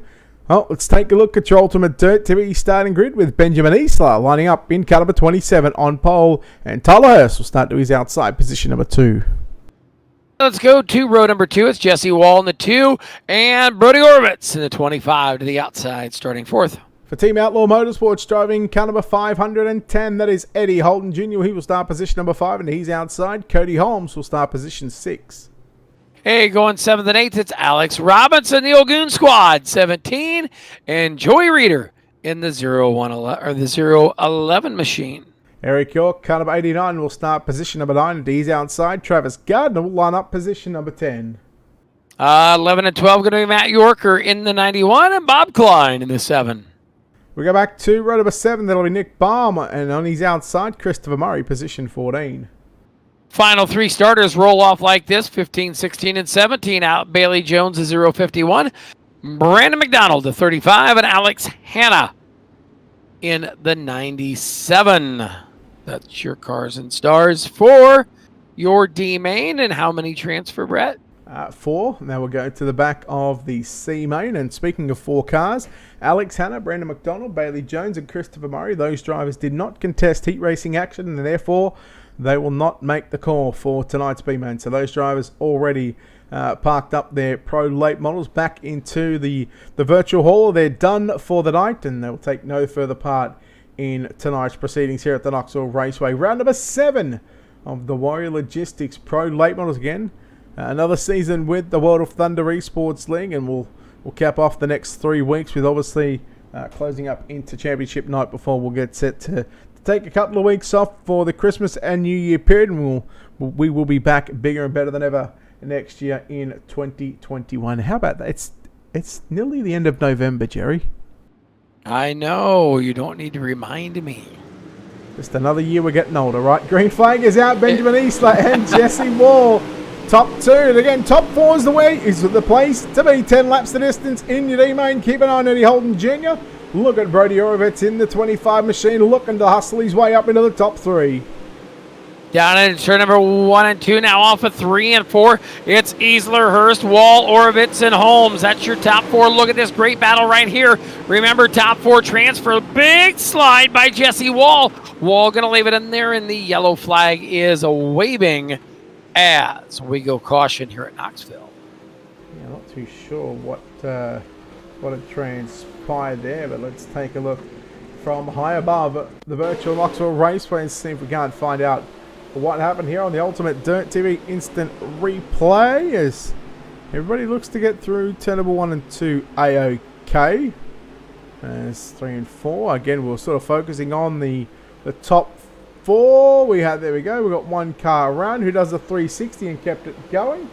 well, let's take a look at your Ultimate Dirt TV starting grid with Benjamin Isla lining up in car number 27 on pole. And Tyler Hurst will start to his outside position number 2. Let's go to row number 2. It's Jesse Wall in the 2 and Brody Orovitz in the 25 to the outside, starting 4th. For Team Outlaw Motorsports, driving car number 510, that is Eddie Holden Jr. He will start position number 5, and he's outside. Cody Holmes will start position 6. Hey, going 7th and 8th, it's Alex Robinson, the Ogun Squad, 17, and Joey Reeder in the 011 machine. Eric York, car number 89, will start position number 9, and he's outside. Travis Gardner will line up position number 10. 11 and 12 going to be Matt Yorker in the 91, and Bob Klein in the 7. We go back to row number 7. That'll be Nick Baum, and on his outside, Christopher Murray, position 14. Final 3 starters roll off like this: 15, 16, and 17. Out Bailey Jones, the 051. Brandon McDonald, the 35, and Alex Hanna in the 97. That's your cars and stars for your D main. And how many transfer, Brett? 4. Now we'll go to the back of the C main. And speaking of 4 cars, Alex Hanna, Brandon McDonald, Bailey Jones, and Christopher Murray, those drivers did not contest heat racing action, and therefore they will not make the call for tonight's B-main. So those drivers already parked up their pro late models back into the virtual hall. They're done for the night, and they will take no further part in tonight's proceedings here at the Knoxville Raceway. Round number 7 of the Warrior Logistics Pro Late Models again. Another season with the World of Thunder Esports League, and we'll cap off the next 3 weeks with obviously closing up into championship night before we'll get set to take a couple of weeks off for the Christmas and New Year period, and we will be back bigger and better than ever next year in 2021. How about that? It's nearly the end of November, Jerry. I know. You don't need to remind me. Just another year we're getting older, right? Green flag is out. Benjamin Isla and Jesse Wall. Top 2. And again, top 4 is the place to be. 10 laps the distance in your D-main. Keep an eye on Eddie Holden Jr. Look at Brody Orovitz in the 25 machine, looking to hustle his way up into the top 3. Down in turn number 1 and 2, now off of 3 and 4. It's Isler, Hurst, Wall, Orovitz, and Holmes. That's your top 4. Look at this great battle right here. Remember, top 4 transfer. Big slide by Jesse Wall. Wall going to leave it in there, and the yellow flag is waving as we go caution here at Knoxville. Yeah, not too sure what had transpired there, but let's take a look from high above the virtual Knoxville Raceway and see if we can't find out what happened here on the Ultimate Dirt TV instant replay, as everybody looks to get through turn number 1 and 2 A-OK. As 3 and 4, again we're sort of focusing on the top 4. There we go, we've got 1 car around who does a 360 and kept it going.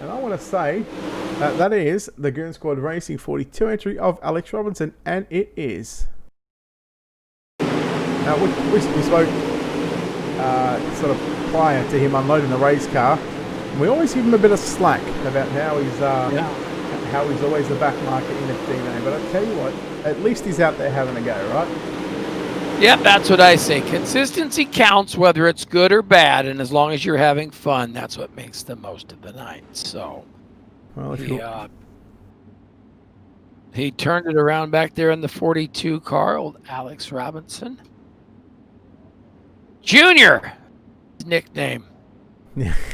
And I want to say that is the Goon Squad Racing 42 entry of Alex Robinson, and it is. Now, we spoke sort of prior to him unloading the race car, and we always give him a bit of slack about how he's always the back market in the D-main. But I tell you what, at least he's out there having a go, right? Yep, that's what I say. Consistency counts, whether it's good or bad, and as long as you're having fun, that's what makes the most of the night. So, well, he turned it around back there in the 42 car, old Alex Robinson. Junior, his nickname.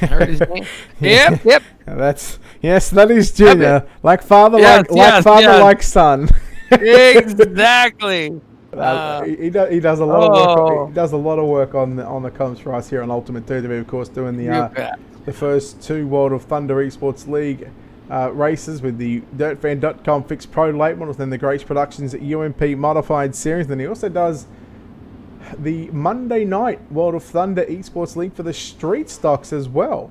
Heard his name? Yep. That is Junior. Like father, like son. Exactly. He does a lot of work. He does a lot of work on the comms for us here on Ultimate 2 TV, of course, doing the first 2 World of Thunder Esports League races with the DirtFan.com fixed pro late models, then the Grace Productions UMP modified series. Then he also does the Monday night World of Thunder Esports League for the street stocks as well.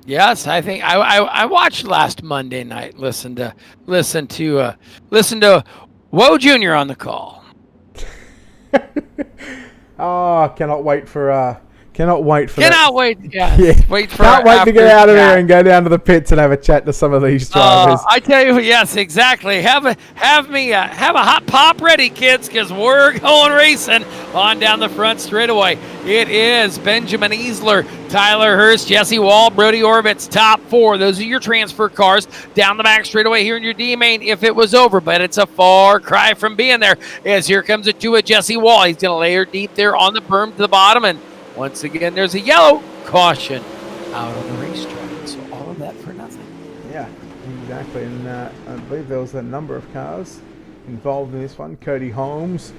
Yes, I think I watched last Monday night. Listen to Woe Jr. on the call. Cannot wait for Cannot wait. Yeah. Wait for. Can't wait to get out of there and go down to the pits and have a chat to some of these drivers. I tell you, yes, exactly. Have a hot pop ready, kids, because we're going racing on down the front straightaway. It is Benjamin Easler, Tyler Hurst, Jesse Wall, Brody Orbit's top 4. Those are your transfer cars down the back straightaway here in your D main. If it was over, but it's a far cry from being there. As here comes it to a Jesse Wall. He's going to layer deep there on the berm to the bottom, and once again, there's a yellow caution out on the racetrack. So all of that for nothing. Yeah, exactly. And I believe there was a number of cars involved in this one. Cody Holmes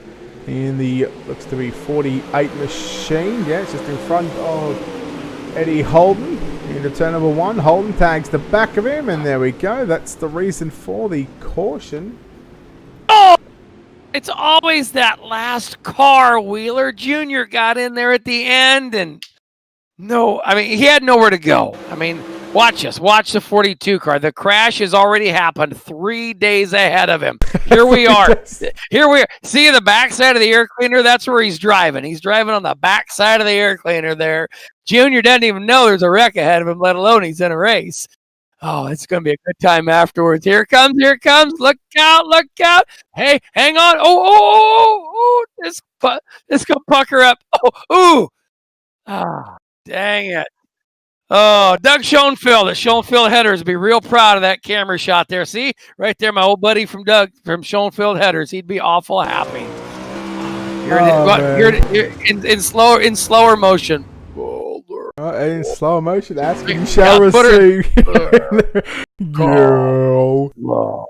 in the, looks to be 48 machine. Yeah, it's just in front of Eddie Holden into turn number 1. Holden tags the back of him, and there we go. That's the reason for the caution. Oh! It's always that last car. Wheeler Jr. got in there at the end, and he had nowhere to go. I mean, watch the 42 car. The crash has already happened 3 days ahead of him. Here we are. See the backside of the air cleaner? That's where he's driving. He's driving on the backside of the air cleaner there. Junior doesn't even know there's a wreck ahead of him, let alone he's in a race. Oh, it's going to be a good time afterwards. Here it comes. Look out. Hey, hang on. Oh, this going to pucker up. Dang it. Oh, Doug Schoenfeld, the Schoenfeld Headers, would be real proud of that camera shot there. See, right there, my old buddy from Schoenfeld Headers. He'd be awful happy. In slower motion. In slow motion, asking you shall receive. Girl. No.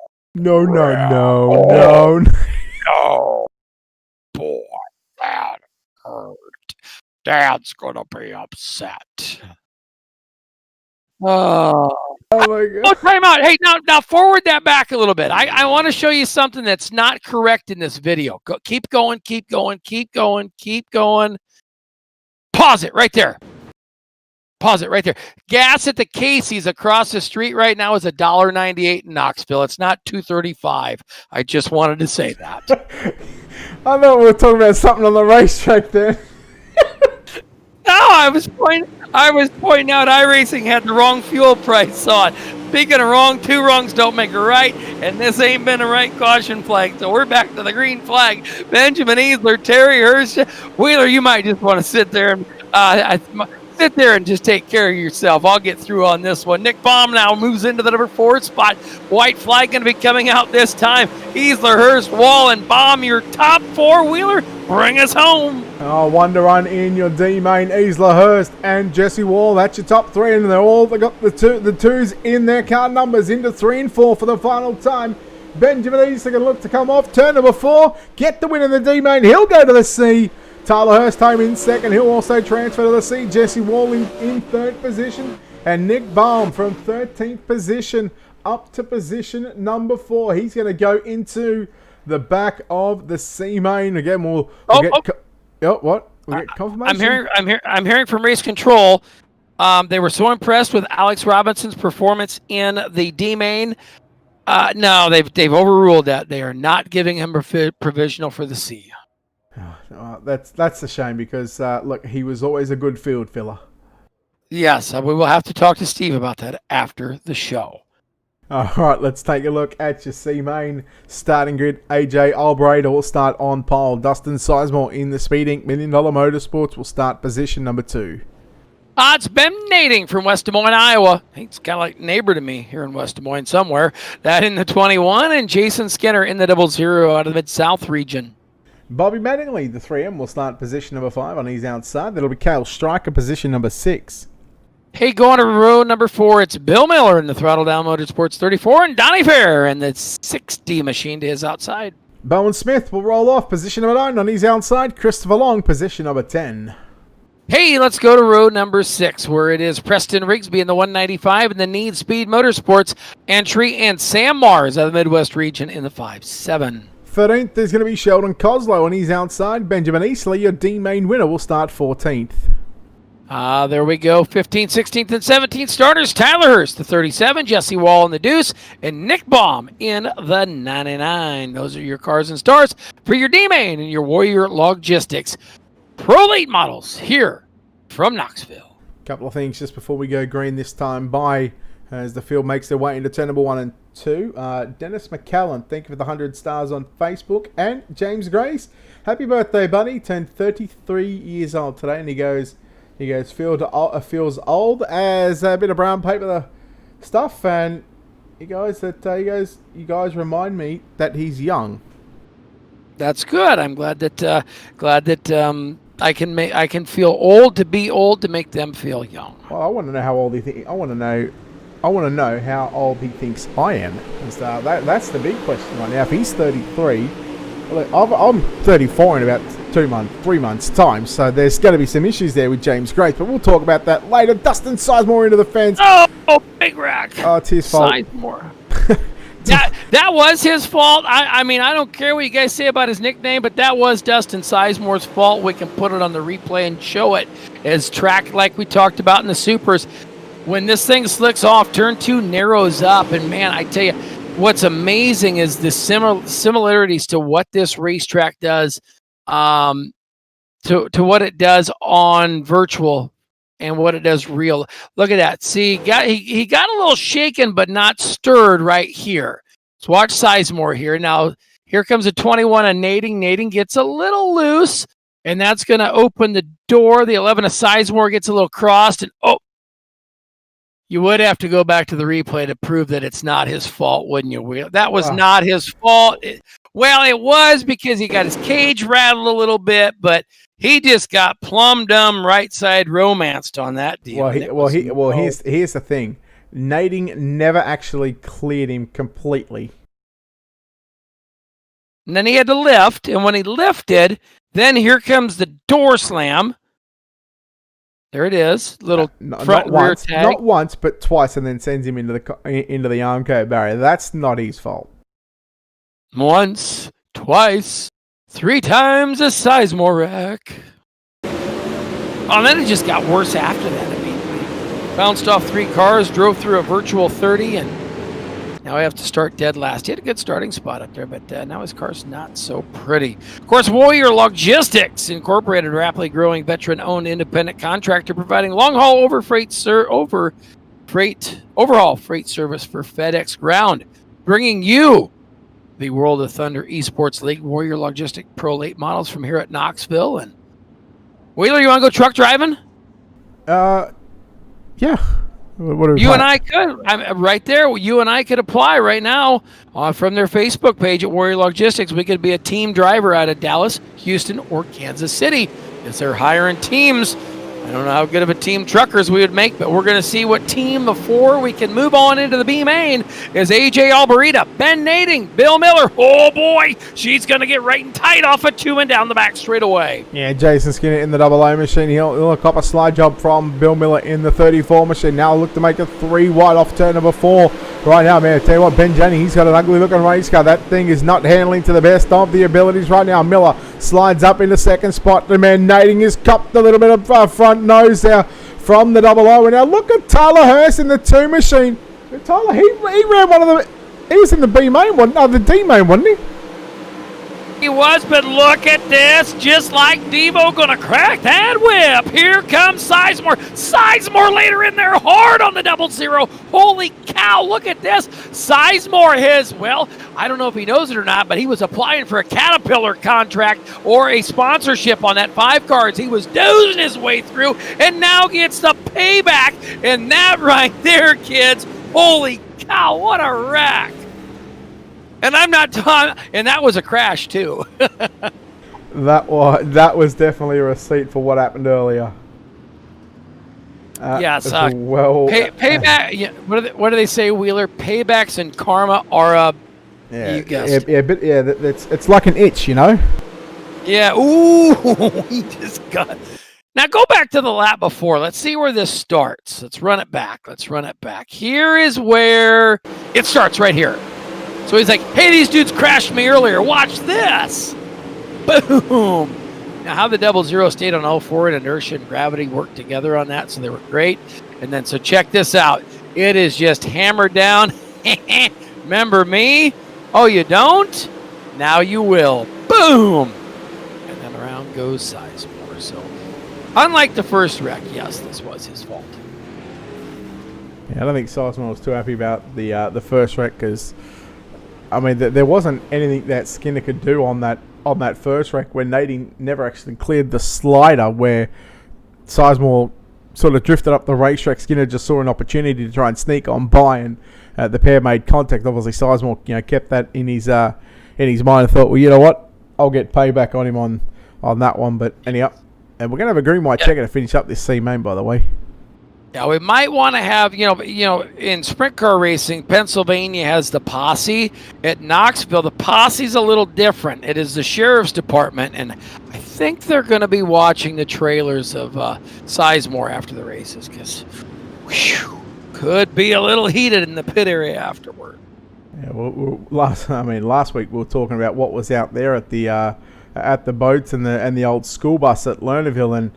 Boy, that hurt. Dad's gonna be upset. Oh my God. Oh, time out. Hey, now forward that back a little bit. I want to show you something that's not correct in this video. Keep going. Pause it right there. Gas at the Casey's across the street right now is $1.98 in Knoxville. It's not $2.35. I just wanted to say that. I thought we were talking about something on the racetrack there. No, I was pointing out iRacing had the wrong fuel price on. Speaking of wrong, 2 wrongs don't make a right, and this ain't been a right caution flag, so we're back to the green flag. Benjamin Easler, Terry Hurst, Wheeler, you might just want to sit there and just take care of yourself. I'll get through on this one. Nick Baum now moves into the number 4 spot. White flag going to be coming out this time. Easler, Hurst, Wall, and Baum, your top 4. Wheeler, bring us home. Oh, 1 to run in your D main. Easler, Hurst, and Jesse Wall. That's your top 3, and they got the twos in their car numbers into 3 and 4 for the final time. Benjamin Easler going to look to come off. Turn number 4, get the win in the D main. He'll go to the C. Tyler Hurst home in 2nd. He'll also transfer to the C. Jesse Wall in 3rd position. And Nick Baum from 13th position up to position number 4. He's going to go into the back of the C main. Again, we'll get what? We'll get confirmation. I'm hearing from Race Control. They were so impressed with Alex Robinson's performance in the D main. No, they've overruled that. They are not giving him provisional for the C. That's a shame because, look, he was always a good field filler. Yes, we will have to talk to Steve about that after the show. All right, let's take a look at your C main starting grid. AJ Albright will start on pole. Dustin Sizemore in the Speed Inc. $1 Million Motorsports will start position number 2. It's Ben Nading from West Des Moines, Iowa. He's kind of like neighbor to me here in West Des Moines somewhere. That in the 21, and Jason Skinner in the 00 out of the Mid-South region. Bobby Mattingly, the 3M, will start position number 5 on his outside. That'll be Cale Stryker, position number 6. Hey, going to row number 4, it's Bill Miller in the Throttle Down Motorsports 34, and Donnie Fair in the 60 machine to his outside. Bowen Smith will roll off, position number 9 on his outside. Christopher Long, position number 10. Hey, let's go to row number 6, where it is Preston Rigsby in the 195 and the Need Speed Motorsports entry, and Sam Mars out of the Midwest region in the 5-7. 13th, there's going to be Sheldon Coslow, and he's outside. Benjamin Eastley, your D-main winner, will start 14th. There we go. 15th, 16th, and 17th starters. Tyler Hurst, the 37, Jesse Wall in the Deuce, and Nick Baum in the 99. Those are your cars and stars for your D-main and your Warrior Logistics Pro Late Models here from Knoxville. Couple of things just before we go green this time by as the field makes their way into turn number 1 and 2. Dennis McCallan, thank you for the 100 stars on Facebook. And James Grace, happy birthday, buddy. Turned 33 years old today, and he goes, feels old as a bit of brown paper stuff, and you guys remind me that he's young. That's good. I'm glad that I can feel old to be old to make them feel young. Well, I want to know how old he thinks. I want to know how old he thinks I am. And so that's the big question right now. If he's 33, I'm 34 in about 3 months time. So there's going to be some issues there with James Grace, but we'll talk about that later. Dustin Sizemore into the fence. Oh, big rack. Oh, it's his fault. Sizemore. That was his fault. I mean, I don't care what you guys say about his nickname, but that was Dustin Sizemore's fault. We can put it on the replay and show it as track like we talked about in the Supers. When this thing slicks off, turn 2 narrows up, and man, I tell you, what's amazing is the similarities to what this racetrack does, to what it does on virtual and what it does real. Look at that. See, he got a little shaken, but not stirred right here. So watch Sizemore here. Now, here comes a 21 on Nading. Nading gets a little loose, and that's going to open the door. The 11 of Sizemore gets a little crossed, and you would have to go back to the replay to prove that it's not his fault, wouldn't you? That was not his fault. It was because he got his cage rattled a little bit, but he just got plumb dumb right side romanced on that deal. Here's the thing. Nading never actually cleared him completely. And then he had to lift, and when he lifted, then here comes the door slam. There it is, little front rear tag. Not once, but twice, and then sends him into the arm coat barrier. That's not his fault. Once, twice, 3 times a Sizemore wreck. Oh, and then it just got worse after that. I mean, bounced off 3 cars, drove through a virtual 30, and now I have to start dead last. He had a good starting spot up there, but now his car's not so pretty. Of course, Warrior Logistics Incorporated, rapidly growing veteran-owned independent contractor providing long-haul overhaul freight service for FedEx Ground, bringing you the World of Thunder Esports League Warrior Logistic Pro Late Models from here at Knoxville. And Wheeler, you want to go truck driving? Yeah. You and I could. I'm right there. You and I could apply right now from their Facebook page at Warrior Logistics. We could be a team driver out of Dallas, Houston, or Kansas City, as they're hiring teams. I don't know how good of a team truckers we would make, but we're going to see what team before we can move on into the B main is AJ Albarita, Ben Nading, Bill Miller. Oh boy, she's going to get right and tight off a 2 and down the back straight away. Yeah, Jason Skinner in the double O machine. He'll cop a slide job from Bill Miller in the 34 machine. Now look to make a 3 wide off turn number 4. Right now, man, I tell you what, Ben Janney, he's got an ugly looking race car. That thing is not handling to the best of the abilities right now. Miller slides up in the second spot. The man Nading has copped a little bit of front nose there from the double O. And now look at Tyler Hurst in the 2 machine. Tyler, he ran one of the... He was in the B main one. No, the D main, wasn't he? He was, but look at this. Just like Devo gonna crack that whip. Here comes Sizemore. Sizemore later in there hard on the 00. Holy cow, look at this. Sizemore I don't know if he knows it or not, but he was applying for a Caterpillar contract or a sponsorship on that 5 cars. He was dozing his way through and now gets the payback. And that right there, kids, holy cow, what a wreck. And I'm not done. And that was a crash too. That was definitely a receipt for what happened earlier. Yes. Payback. Yeah, what do they say, Wheeler? Paybacks and karma are you guessed. It's like an itch, you know. Yeah. Ooh, he just got. Now go back to the lap before. Let's see where this starts. Let's run it back. Here is where it starts, right here. So he's like, hey, these dudes crashed me earlier. Watch this. Boom. Now how the Double Zero stayed on all four and inertia and gravity worked together on that, so they were great. And then, so check this out. It is just hammered down. Remember me? Oh, you don't? Now you will. Boom. And then around goes Sizemore. So unlike the first wreck, yes, this was his fault. Yeah, I don't think Sizemore was too happy about the first wreck because, I mean, there wasn't anything that Skinner could do on that first wreck when Nadine never actually cleared the slider where Sizemore sort of drifted up the racetrack. Skinner just saw an opportunity to try and sneak on by, and the pair made contact. Obviously, Sizemore kept that in his mind and thought, well, you know what, I'll get payback on him on that one. But anyhow, and we're going to have a green white checker to finish up this C main, by the way. Yeah, we might want to have, in sprint car racing, Pennsylvania has the posse. At Knoxville, the posse's a little different. It is the sheriff's department, and I think they're going to be watching the trailers of Sizemore after the races because could be a little heated in the pit area afterward. Yeah, last week we were talking about what was out there at the boats and the old school bus at Lernerville, and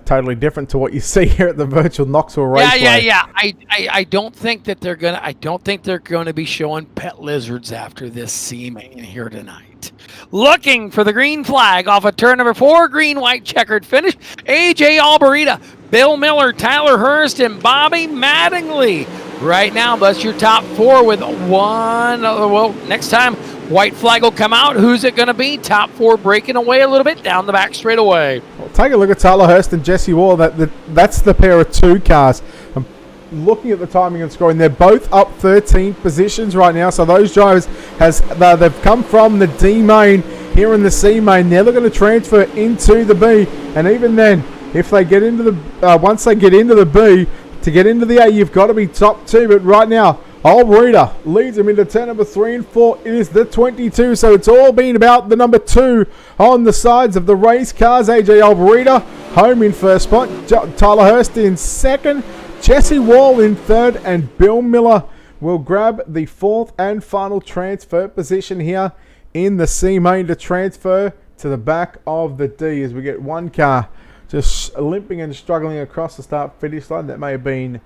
totally different to what you see here at the virtual Knoxville Raceway. Yeah. I don't think that they're gonna. I don't think they're going to be showing pet lizards after this C main here tonight. Looking for the green flag off of turn number 4, green white checkered finish. AJ Alberita, Bill Miller, Tyler Hurst, and Bobby Mattingly. Right now, that's your top 4 with one. Well, next time white flag will come out. Who's it going to be? Top 4 breaking away a little bit down the back straightaway. Well, take a look at Tyler Hurst and Jesse Wall. That's the pair of 2 cars. I'm looking at the timing and scoring. They're both up 13 positions right now. So those drivers they've come from the D main here in the C main. They're looking to transfer into the B, and even then, if they get into the once they get into the B, to get into the A, you've got to be top 2. But right now, Alberita leads him into turn number 3 and 4. It is the 22, so it's all been about the number 2 on the sides of the race cars. AJ Alberita home in first spot. Tyler Hurst in second. Jesse Wall in third. And Bill Miller will grab the 4th and final transfer position here in the C main to transfer to the back of the D as we get one car just limping and struggling across the start-finish line. That may have been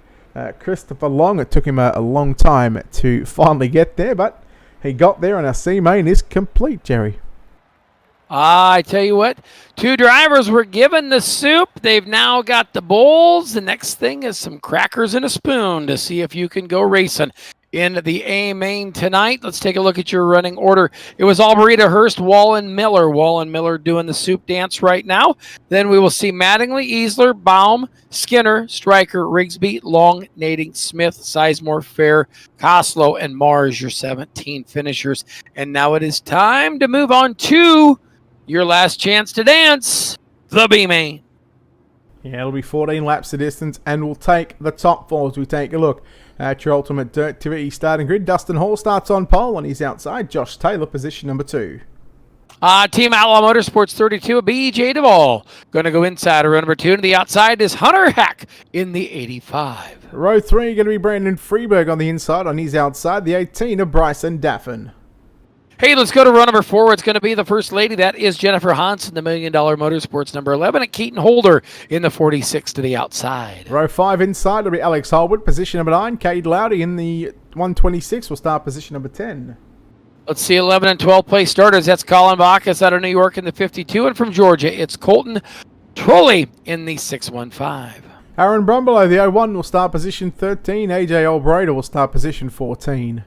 Christopher Long. It took him a long time to finally get there, but he got there, and our C main is complete, Jerry. I tell you what, 2 drivers were given the soup. They've now got the bowls. The next thing is some crackers and a spoon to see if you can go racing in the A main tonight. Let's take a look at your running order. It was Alberita, Hurst, Wall, and Miller. Wall and Miller doing the soup dance right now. Then we will see Mattingly, Easler, Baum, Skinner, Stryker, Rigsby, Long, Nading, Smith, Sizemore, Fair, Koslow, and Mars, your 17 finishers. And now it is time to move on to your last chance to dance, the B main. Yeah, it'll be 14 laps of distance, and we'll take the top 4 as we take a look at your ultimate Dirt TV starting grid. Dustin Hall starts on pole, and he's outside. Josh Taylor, position number 2. Team Outlaw Motorsports 32, B.J. Duvall. Going to go inside row number 2. To the outside is Hunter Heck in the 85. Row 3, going to be Brandon Freeberg on the inside. On his outside, the 18 of Bryson Daffin. Hey, let's go to row number 4. It's going to be the first lady. That is Jennifer Hansen, the $1 Million Motorsports number 11, and Keaton Holder in the 46 to the outside. Row 5 inside will be Alex Holwood, position number 9. Cade Lowdy in the 126 will start position number 10. Let's see 11 and 12 place starters. That's Colin Bacchus out of New York in the 52, and from Georgia, it's Colton Trolley in the 615. Aaron Brumbelow, the 01, will start position 13. AJ Albreda will start position 14.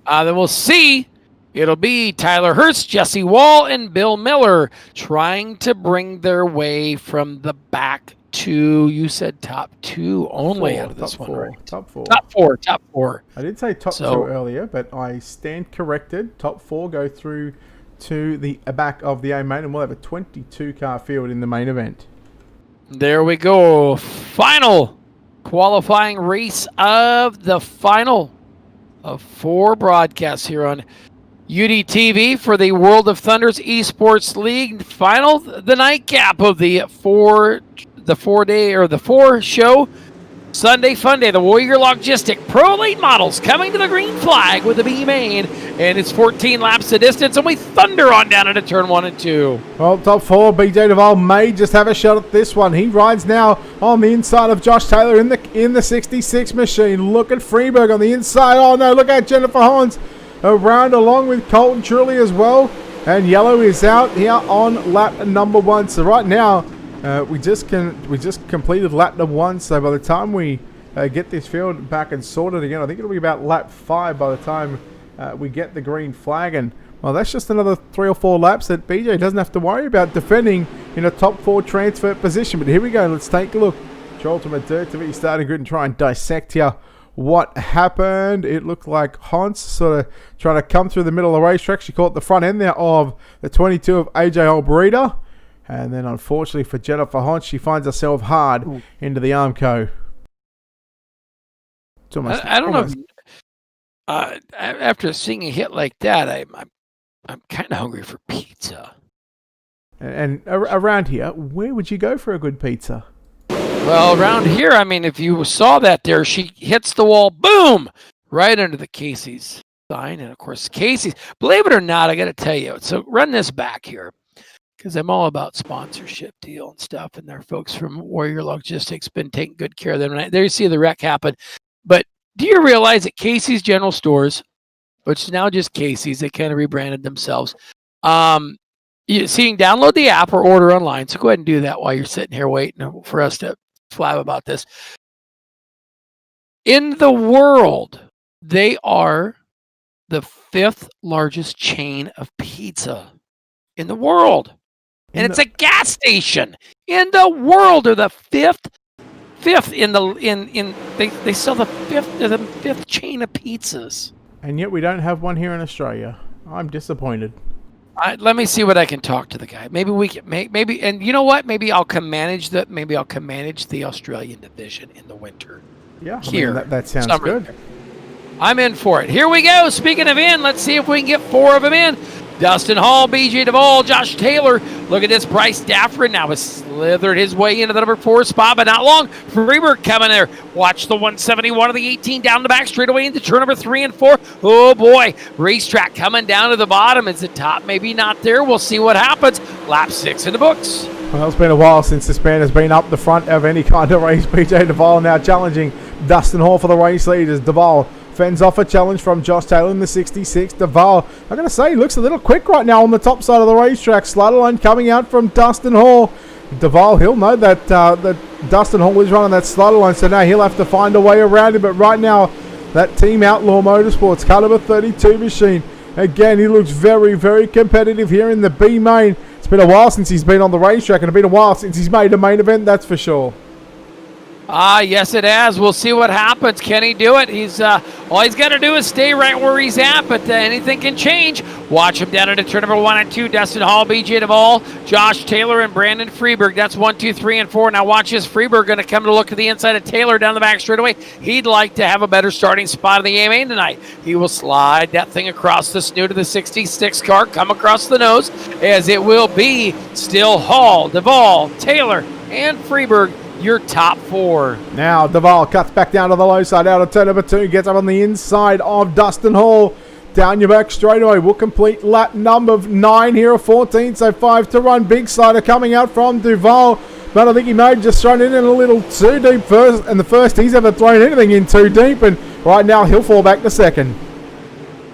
Then we'll see. It'll be Tyler Hurst, Jesse Wall, and Bill Miller trying to bring their way from the back to, you said top 2 only out of this one, right? Top 4. Top 4. I did say top 2 earlier, but I stand corrected. Top 4 go through to the back of the A main, and we'll have a 22-car field in the main event. There we go. Final qualifying race of the final of 4 broadcasts here on UDTV for the World of Thunders Esports League final, the nightcap of the the 4-day or the 4-show Sunday Fun Day. The Warrior Logistic Pro Late Models coming to the green flag with the B main, and it's 14 laps the distance, and we thunder on down into turn 1 and 2. Well, top 4, BJ Duval may just have a shot at this one. He rides now on the inside of Josh Taylor in the 66 machine. Look at Freeberg on the inside. Oh no, look at Jennifer Hollins around along with Colton Truly as well. And yellow is out here on lap number 1. So right now, we just completed lap number 1. So by the time we get this field back and sorted again, I think it'll be about lap 5 by the time we get the green flag. And well, that's just another 3 or 4 laps that BJ doesn't have to worry about defending in a top 4 transfer position. But here we go. Let's take a look. Ultimate Dirt TV starting grid and try and dissect here what happened. It looked like Hans sort of trying to come through the middle of the racetrack. She caught the front end there of the 22 of AJ Albreda. And then unfortunately for Jennifer Hans, she finds herself hard into the Armco. It's almost, I don't know. After seeing a hit like that, I'm kind of hungry for pizza. And around here, where would you go for a good pizza? Well, around here, I mean, if you saw that there, she hits the wall, boom, right under the Casey's sign. And of course, Casey's, believe it or not, I got to tell you, so run this back here, because I'm all about sponsorship deal and stuff. And their folks from Warrior Logistics been taking good care of them. And there you see the wreck happen. But do you realize that Casey's General Stores, which is now just Casey's, they kind of rebranded themselves. You can download the app or order online. So go ahead and do that while you're sitting here waiting for us to flab about this. In the world, they are the 5th largest chain of pizza in the world. And it's a gas station in the world. They're the fifth in the they sell the fifth chain of pizzas. And yet we don't have one here in Australia. I'm disappointed. Let me see what I can talk to the guy. Maybe we can maybe, and you know what? Maybe I'll manage the Australian division in the winter. Yeah, here. I mean, that sounds good. I'm in for it. Here we go. Speaking of in, let's see if we can get 4 of them in. Dustin Hall, BJ Duvall, Josh Taylor. Look at this. Bryce Daffrin now has slithered his way into the number 4 spot, but not long. Freeberg coming there. Watch the 171 of the 18 down the back straightaway into turn number 3 and 4. Oh boy. Racetrack coming down to the bottom. Is the top maybe not there? We'll see what happens. Lap 6 in the books. Well, it's been a while since this man has been up the front of any kind of race. BJ Duvall now challenging Dustin Hall for the race leaders. Duvall fends off a challenge from Josh Taylor in the 66. Duvall, I'm going to say, looks a little quick right now on the top side of the racetrack. Slaughter line coming out from Dustin Hall. Duvall, he'll know that Dustin Hall is running that slaughter line, so now he'll have to find a way around it. But right now, that Team Outlaw Motorsports car number 32 machine, again, he looks very, very competitive here in the B main. It's been a while since he's been on the racetrack, and it's been a while since he's made a main event, that's for sure. Yes, it has. We'll see what happens. Can he do it? He's all he's got to do is stay right where he's at, but anything can change. Watch him down into turn number 1 and 2. Dustin Hall, BJ Duvall, Josh Taylor, and Brandon Freeberg. That's 1, 2, 3, and 4. Now watch this. Freeberg going to come to look at the inside of Taylor down the back straightaway. He'd like to have a better starting spot in the A main tonight. He will slide that thing across the snoot of the 66 car, come across the nose, as it will be still Hall, Duvall, Taylor, and Freeberg. Your top 4. Now Duvall cuts back down to the low side out of turn number 2. Gets up on the inside of Dustin Hall. Down your back straightaway. We'll complete lap number 9 here of 14. So 5 to run. Big slider coming out from Duvall. But I think he may have just thrown in a little too deep first. And the first he's ever thrown anything in too deep. And right now he'll fall back to second.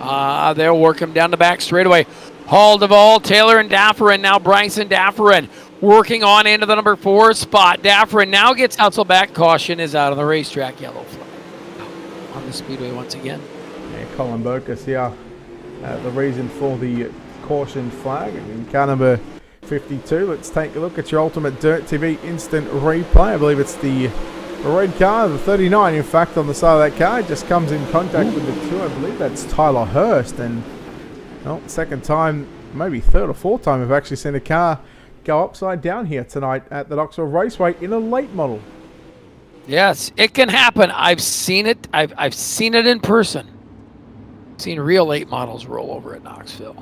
They'll work him down the back straightaway. Hall, Duvall, Taylor, and Daffrin. Now Bryson Daffrin working on into the number 4 spot. Daffrin now gets Hutzelback. Caution is out on the racetrack. Yellow flag on the speedway once again. Yeah, Colin Burkus here. The reason for the caution flag in car number 52. Let's take a look at your Ultimate Dirt TV instant replay. I believe it's the red car, the 39 in fact, on the side of that car. It just comes in contact with the 2. I believe that's Tyler Hurst. And well, second time, maybe third or fourth time, we've actually seen a car go upside down here tonight at the Knoxville Raceway in a late model. Yes, it can happen. I've seen it. I've seen it in person. Seen real late models roll over at Knoxville.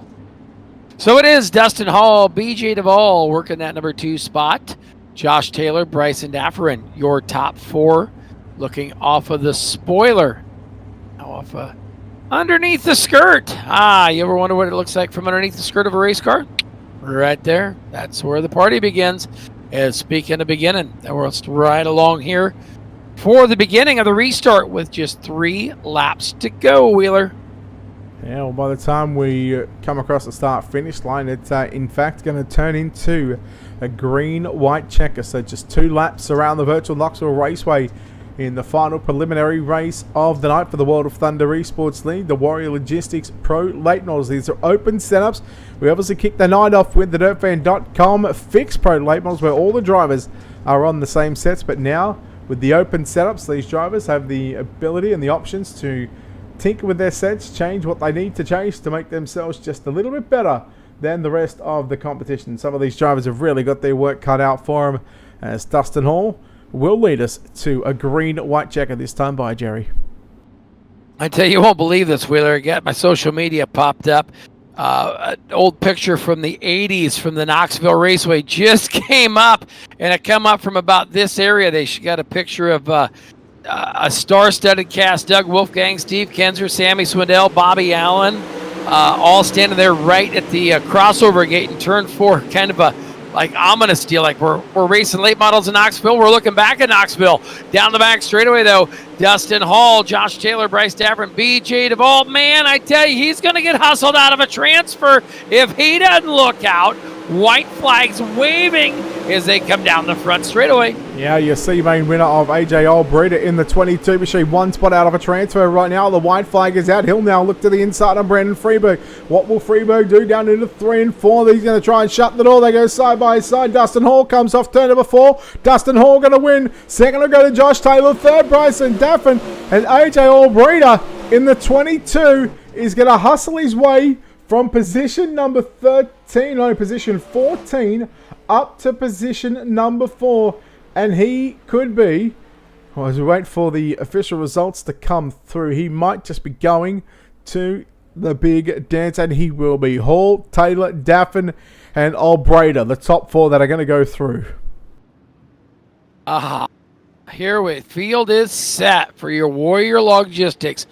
So it is Dustin Hall, BJ Duvall working that number 2 spot. Josh Taylor, Bryson Dafferin, your top 4, looking off of the spoiler. Now off underneath the skirt. You ever wonder what it looks like from underneath the skirt of a race car? Right there. That's where the party begins. And speaking of beginning, we're right along here for the beginning of the restart with just 3 laps to go, Wheeler. Yeah, well, by the time we come across the start-finish line, it's in fact going to turn into a green-white checker. So just 2 laps around the virtual Knoxville Raceway in the final preliminary race of the night for the World of Thunder Esports League, the Warrior Logistics Pro Late Models. These are open setups. We obviously kick the night off with the dirtfan.com fixed Pro Late Models, where all the drivers are on the same sets. But now, with the open setups, these drivers have the ability and the options to tinker with their sets, change what they need to change to make themselves just a little bit better than the rest of the competition. Some of these drivers have really got their work cut out for them, as Dustin Hall will lead us to a green-white checker this time by Jerry. I tell you, you won't believe this, Wheeler. I got my social media popped up. An old picture from the 80s from the Knoxville Raceway just came up, and it come up from about this area. They got a picture of a star-studded cast: Doug Wolfgang, Steve Kenzer, Sammy Swindell, Bobby Allen, all standing there right at the crossover gate in turn 4. Kind of a ominous deal, like we're racing late models in Knoxville. We're looking back at Knoxville. Down the back straightaway, though, Dustin Hall, Josh Taylor, Bryce Dafferin, BJ DeVault. Man, I tell you, he's going to get hustled out of a transfer if he doesn't look out. White flags waving as they come down the front straightaway. Yeah, your C-main winner of AJ Allbreeder in the 22 machine. 1 spot out of a transfer right now. The white flag is out. He'll now look to the inside on Brandon Freeberg. What will Freeberg do down into 3 and 4? He's going to try and shut the door. They go side by side. Dustin Hall comes off turn number 4. Dustin Hall going to win. Second will go to Josh Taylor. Third, Bryson Daffin. And AJ Allbreeder in the 22 is going to hustle his way from position number 14 up to position number 4. And he could be, as we wait for the official results to come through, he might just be going to the big dance. And he will be Hall, Taylor, Daffin, and Allbreeder, the top 4 that are going to go through. Here we field is set for your Warrior Logistics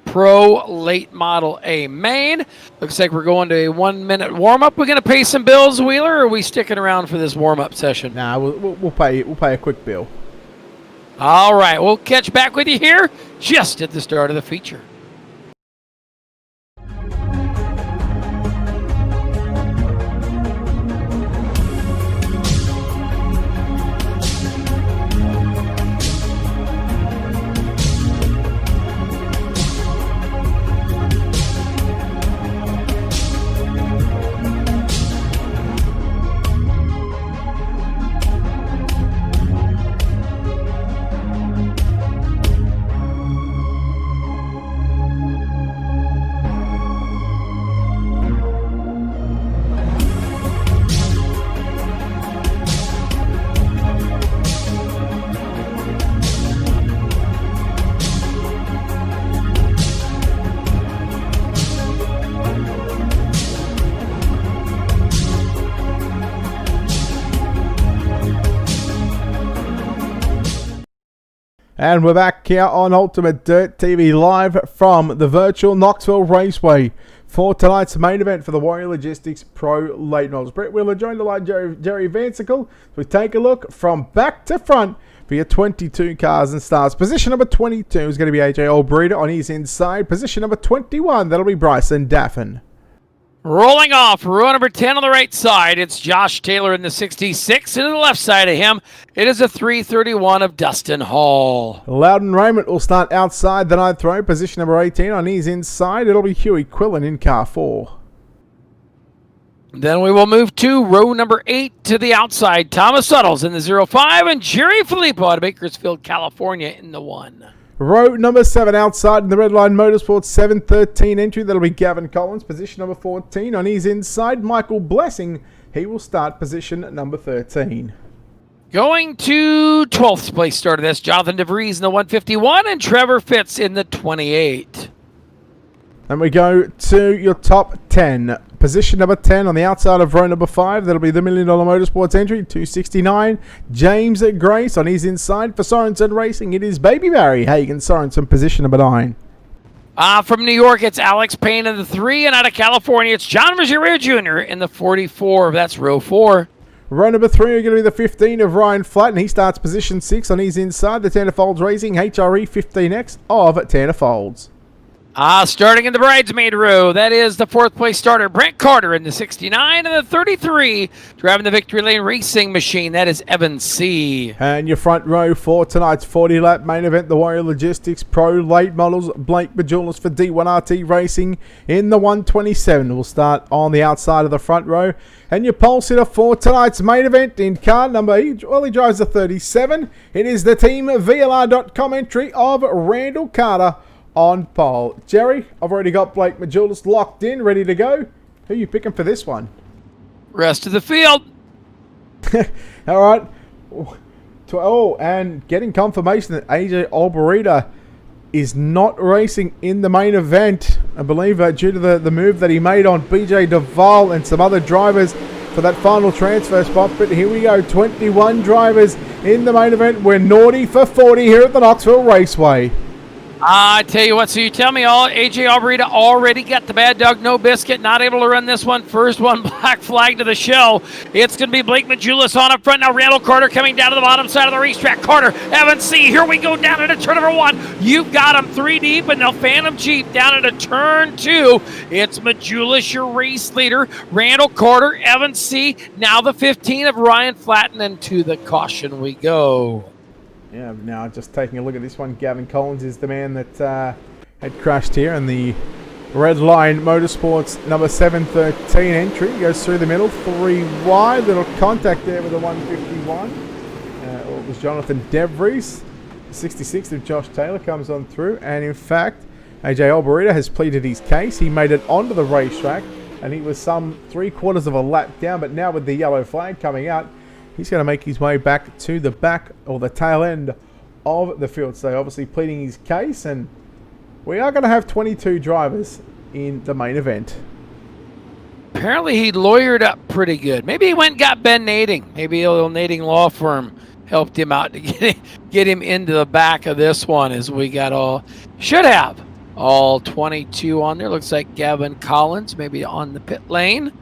Pro Late Model A main. Looks like we're going to a 1-minute warm-up. We're going to pay some bills, Wheeler, or are we sticking around for this warm-up session? Nah, we'll pay a quick bill. All right, we'll catch back with you here just at the start of the feature. And we're back here on Ultimate Dirt TV live from the virtual Knoxville Raceway for tonight's main event for the Warrior Logistics Pro Late Models. Brett Wheeler joined alongside Jerry Vansicle. We take a look from back to front for your 22 cars and stars. Position number 22 is going to be AJ Allbreeder on his inside. Position number 21, that'll be Bryson Daffin. Rolling off, row number 10 on the right side, it's Josh Taylor in the 66, and to the left side of him, it is a 331 of Dustin Hall. Loudon Raymond will start outside the ninth row, position number 18 on his inside. It'll be Huey Quillen in car 4. Then we will move to row number 8 to the outside. Thomas Suttles in the 05, and Jerry Filippo out of Bakersfield, California in the 1. Row number 7 outside in the Red Line Motorsports 713 entry. That'll be Gavin Collins. Position number 14 on his inside. Michael Blessing. He will start position number 13. Going to 12th place start of this, Jonathan DeVries in the 151 and Trevor Fitz in the 28. And we go to your top 10 position number 10 on the outside of row number 5. That'll be the $1 Million Motorsports entry, 269. James Grace on his inside. For Sorensen Racing, it is Baby Barry Hagen Sorensen, position number 9. From New York, it's Alex Payne in the 3, and out of California, it's John Ruggiero Jr. in the 44. That's row 4. Row number 3 are going to be the 15 of Ryan Flatten. He starts position 6 on his inside. The Tanner Folds Racing HRE 15X of Tanner Folds. Starting in the bridesmaid row, that is the 4th place starter, Brent Carter in the 69, and the 33, driving the Victory Lane Racing Machine, that is Evan C. And your front row for tonight's 40-lap main event, the Warrior Logistics Pro Late Models, Blake Majulis for D1RT Racing in the 127. We'll start on the outside of the front row. And your pole sitter for tonight's main event in car number, he drives the 37. It is the Team VLR.com entry of Randall Carter on pole. Jerry, I've already got Blake Majulis locked in, ready to go. Who are you picking for this one? Rest of the field. All right. And getting confirmation that AJ Alberita is not racing in the main event. I believe due to the move that he made on BJ Duval and some other drivers for that final transfer spot. But here we go, 21 drivers in the main event. We're naughty for 40 here at the Knoxville Raceway. I tell you what, so you tell me AJ Alberita already got the bad dog, no biscuit, not able to run this one. First one, black flag to the show. It's going to be Blake Majulis on up front. Now Randall Carter coming down to the bottom side of the racetrack. Carter, Evan C. Here we go down into turn number 1. You've got them 3 deep, and now Phantom Jeep down into turn 2. It's Majulis, your race leader. Randall Carter, Evan C. Now the 15 of Ryan Flatten, and to the caution we go. Yeah, now just taking a look at this one, Gavin Collins is the man that had crashed here, and the Red Line Motorsports number 713 entry goes through the middle, 3 wide, little contact there with the 151. It was Jonathan DeVries. 66 of Josh Taylor comes on through, and in fact, AJ Alberita has pleaded his case. He made it onto the racetrack, and he was some 3/4 of a lap down, but now with the yellow flag coming out, he's going to make his way back to the back or the tail end of the field. So obviously pleading his case, and we are going to have 22 drivers in the main event. Apparently he lawyered up pretty good. Maybe he went and got Ben Nading. Maybe a little Nading law firm helped him out to get him into the back of this one, as we got should have all 22 on there. Looks like Gavin Collins maybe on the pit lane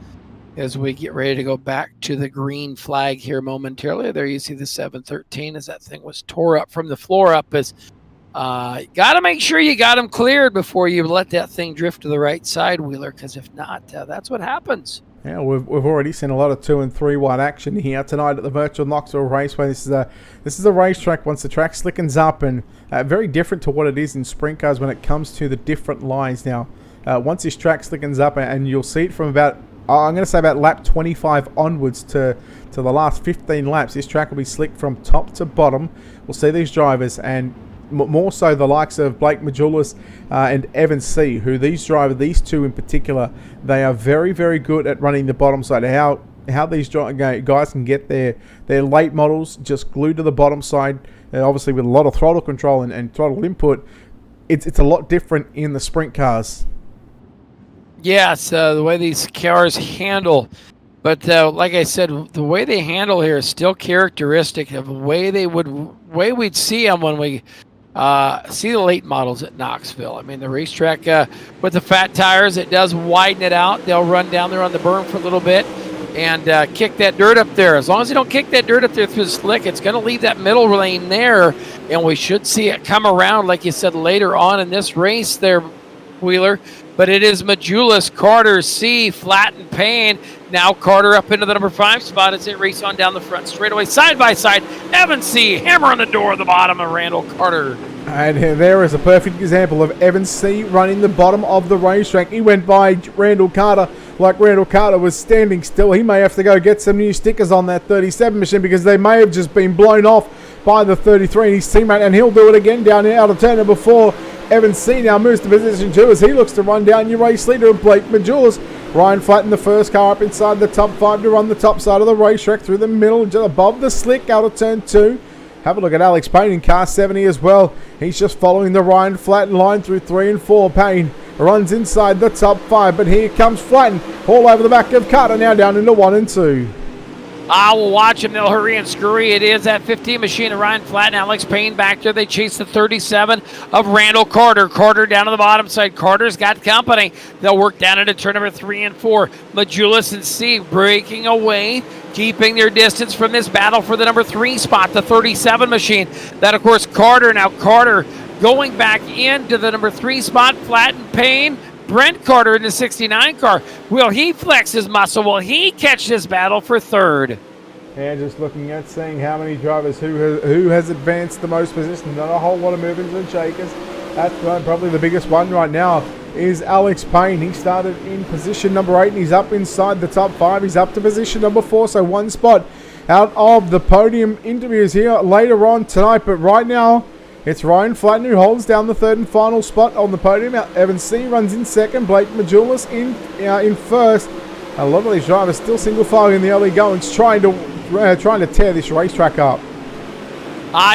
as we get ready to go back to the green flag here momentarily. There you see the 713 as that thing was tore up from the floor up. As got to make sure you got them cleared before you let that thing drift to the right side, Wheeler, because if not, that's what happens. Yeah, we've already seen a lot of 2 and 3 wide action here tonight at the virtual Knoxville Raceway. This is a racetrack once the track slickens up, and very different to what it is in sprint cars when it comes to the different lines. Now, once this track slickens up, and you'll see it from about I'm going to say about lap 25 onwards to the last 15 laps. This track will be slick from top to bottom. We'll see these drivers, and more so the likes of Blake Majulis and Evan C., who these two in particular, they are very, very good at running the bottom side. How these guys can get their late models just glued to the bottom side, obviously with a lot of throttle control and throttle input. It's a lot different in the sprint cars. Yes, the way these cars handle. But like I said, the way they handle here is still characteristic of the way we'd see them when we see the late models at Knoxville. I mean, the racetrack with the fat tires, it does widen it out. They'll run down there on the berm for a little bit and kick that dirt up there. As long as you don't kick that dirt up there through the slick, it's going to leave that middle lane there, and we should see it come around, like you said, later on in this race there, Wheeler. But it is Majulis, Carter, C, Flatten, Payne. Now Carter up into the number 5 spot as they race on down the front straightaway, side by side. Evan C, hammer on the door at the bottom of Randall Carter. And there is a perfect example of Evan C running the bottom of the racetrack. He went by Randall Carter like Randall Carter was standing still. He may have to go get some new stickers on that 37 machine because they may have just been blown off by the 33 and his teammate, and he'll do it again down out of turn number 4. Evan C now moves to position 2 as he looks to run down your race leader and Blake Majulis. Ryan Flatten, the first car up inside the top 5 to run the top side of the racetrack through the middle, just above the slick, out of turn 2. Have a look at Alex Payne in car 70 as well. He's just following the Ryan Flatten line through 3 and 4. Payne runs inside the top 5, but here comes Flatten all over the back of Carter, now down into 1 and 2. I will watch him. They'll hurry and scurry. It is that 15 machine of Ryan Flatt and Alex Payne back there. They chase the 37 of Randall Carter. Carter down to the bottom side. Carter's got company. They'll work down into turn number 3 and 4. Majulis and Steve breaking away, keeping their distance from this battle for the number 3 spot, the 37 machine. That, of course, Carter. Now Carter going back into the number 3 spot. Flatt and Payne. Brent Carter in the 69 car. Will he flex his muscle? Will he catch this battle for 3rd? And just looking at seeing how many drivers who has advanced the most position. Not a whole lot of movers and shakers. That's probably the biggest one right now is Alex Payne. He started in position number 8 and he's up inside the top 5. He's up to position number 4, so 1 spot out of the podium interviews here later on tonight. But right now, it's Ryan Flatten who holds down the 3rd and final spot on the podium. Evan C. runs in 2nd. Blake Majulis in 1st. A lot of these drivers still single file in the early goings, trying to tear this racetrack up.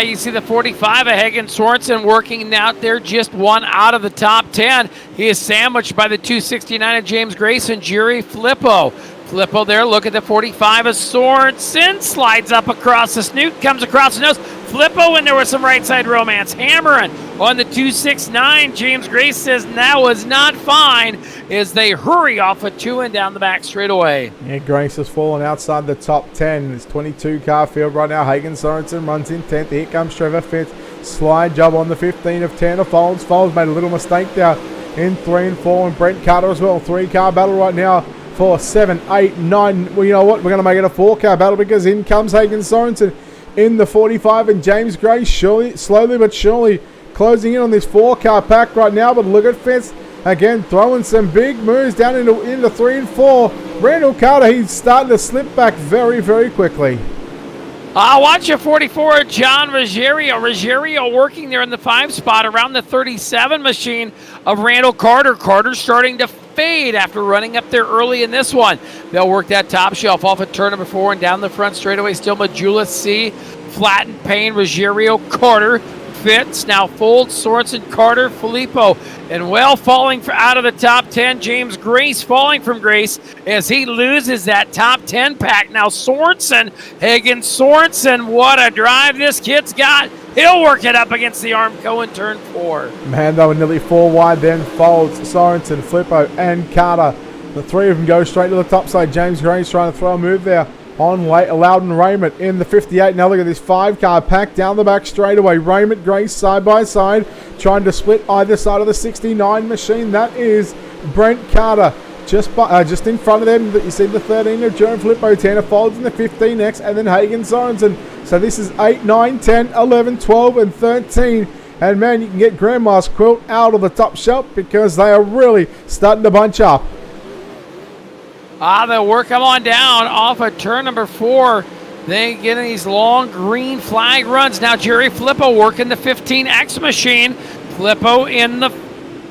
You see the 45 of Hagen Sorensen working out there, just 1 out of the top 10. He is sandwiched by the 269 of James Grayson, Jerry Flippo. Flippo there, look at the 45 of Sorensen, slides up across the snoot, comes across the nose. Flippo in there with some right side romance, hammering on the 269. James Grace says that was not fine as they hurry off a 2 and down the back straightaway. Yeah, Grace has fallen outside the top 10. It's 22 car field right now. Hagen Sorensen runs in 10th. Here comes Trevor Fitz. Slide job on the 15 of Tanner Folds. Folds made a little mistake there in 3 and 4. And Brent Carter as well. 3-car battle right now for 7, 8, 9. Well, you know what? We're going to make it a 4-car battle because in comes Hagen Sorensen in the 45, and James Gray slowly but surely closing in on this 4-car pack right now. But look at Fitz again throwing some big moves down into 3 and 4. Randall Carter, he's starting to slip back very, very quickly. Watch your 44, John Ruggiero. Ruggiero working there in the 5 spot around the 37 machine of Randall Carter. Carter starting to fade after running up there early in this one. They'll work that top shelf off at turn number 4 and down the front straightaway. Still Majulis C, Flatten, Payne, Ruggiero, Carter, Fitz, now Folds, Sorensen, Carter, Filippo, and well falling out of the top 10, James Grace falling from Grace as he loses that top 10 pack. Now Sorensen, Hagen Sorensen, what a drive this kid's got. He'll work it up against the Armco in turn 4. Man, they were nearly 4 wide then. Folds, Sorensen, Filippo, and Carter. The 3 of them go straight to the top side. James Grace trying to throw a move there on Loudon Raymond in the 58. Now look at this 5-car pack down the back straightaway. Raymond, Grace side by side, trying to split either side of the 69 machine. That is Brent Carter. Just in front of them, you see the 13 of Jerome Filippo, Tanner Folds in the 15X, and then Hagen Sorensen. So this is 8, 9, 10, 11, 12, and 13. And man, you can get Grandma's quilt out of the top shelf because they are really starting to bunch up. They'll work them on down off of turn number 4. They get in these long green flag runs. Now Jerry Filippo working the 15X machine. Filippo in the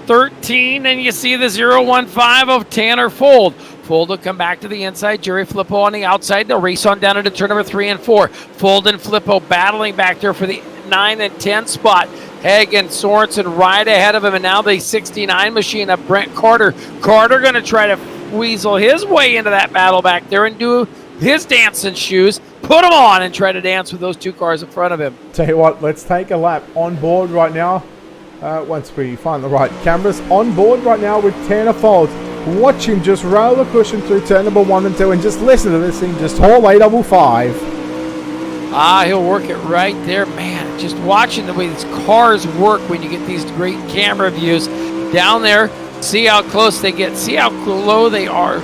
13, and you see the 015 of Tanner Fold. Fold will come back to the inside. Jerry Filippo on the outside. They'll race on down into turn number 3 and 4. Fold and Filippo battling back there for the 9 and 10 spot. Hagen Sorensen right ahead of him, and now the 69 machine of Brent Carter. Carter going to try to weasel his way into that battle back there and do his dancing shoes, put them on and try to dance with those 2 cars in front of him. Tell you what, let's take a lap on board right now. Once we find the right cameras, on board right now with Tanner Folds. Watch him just roll the cushion through turn number 1 and 2 and just listen to this thing just haul 855. He'll work it right there. Man, just watching the way these cars work when you get these great camera views down there. See how close they get. See how low they are.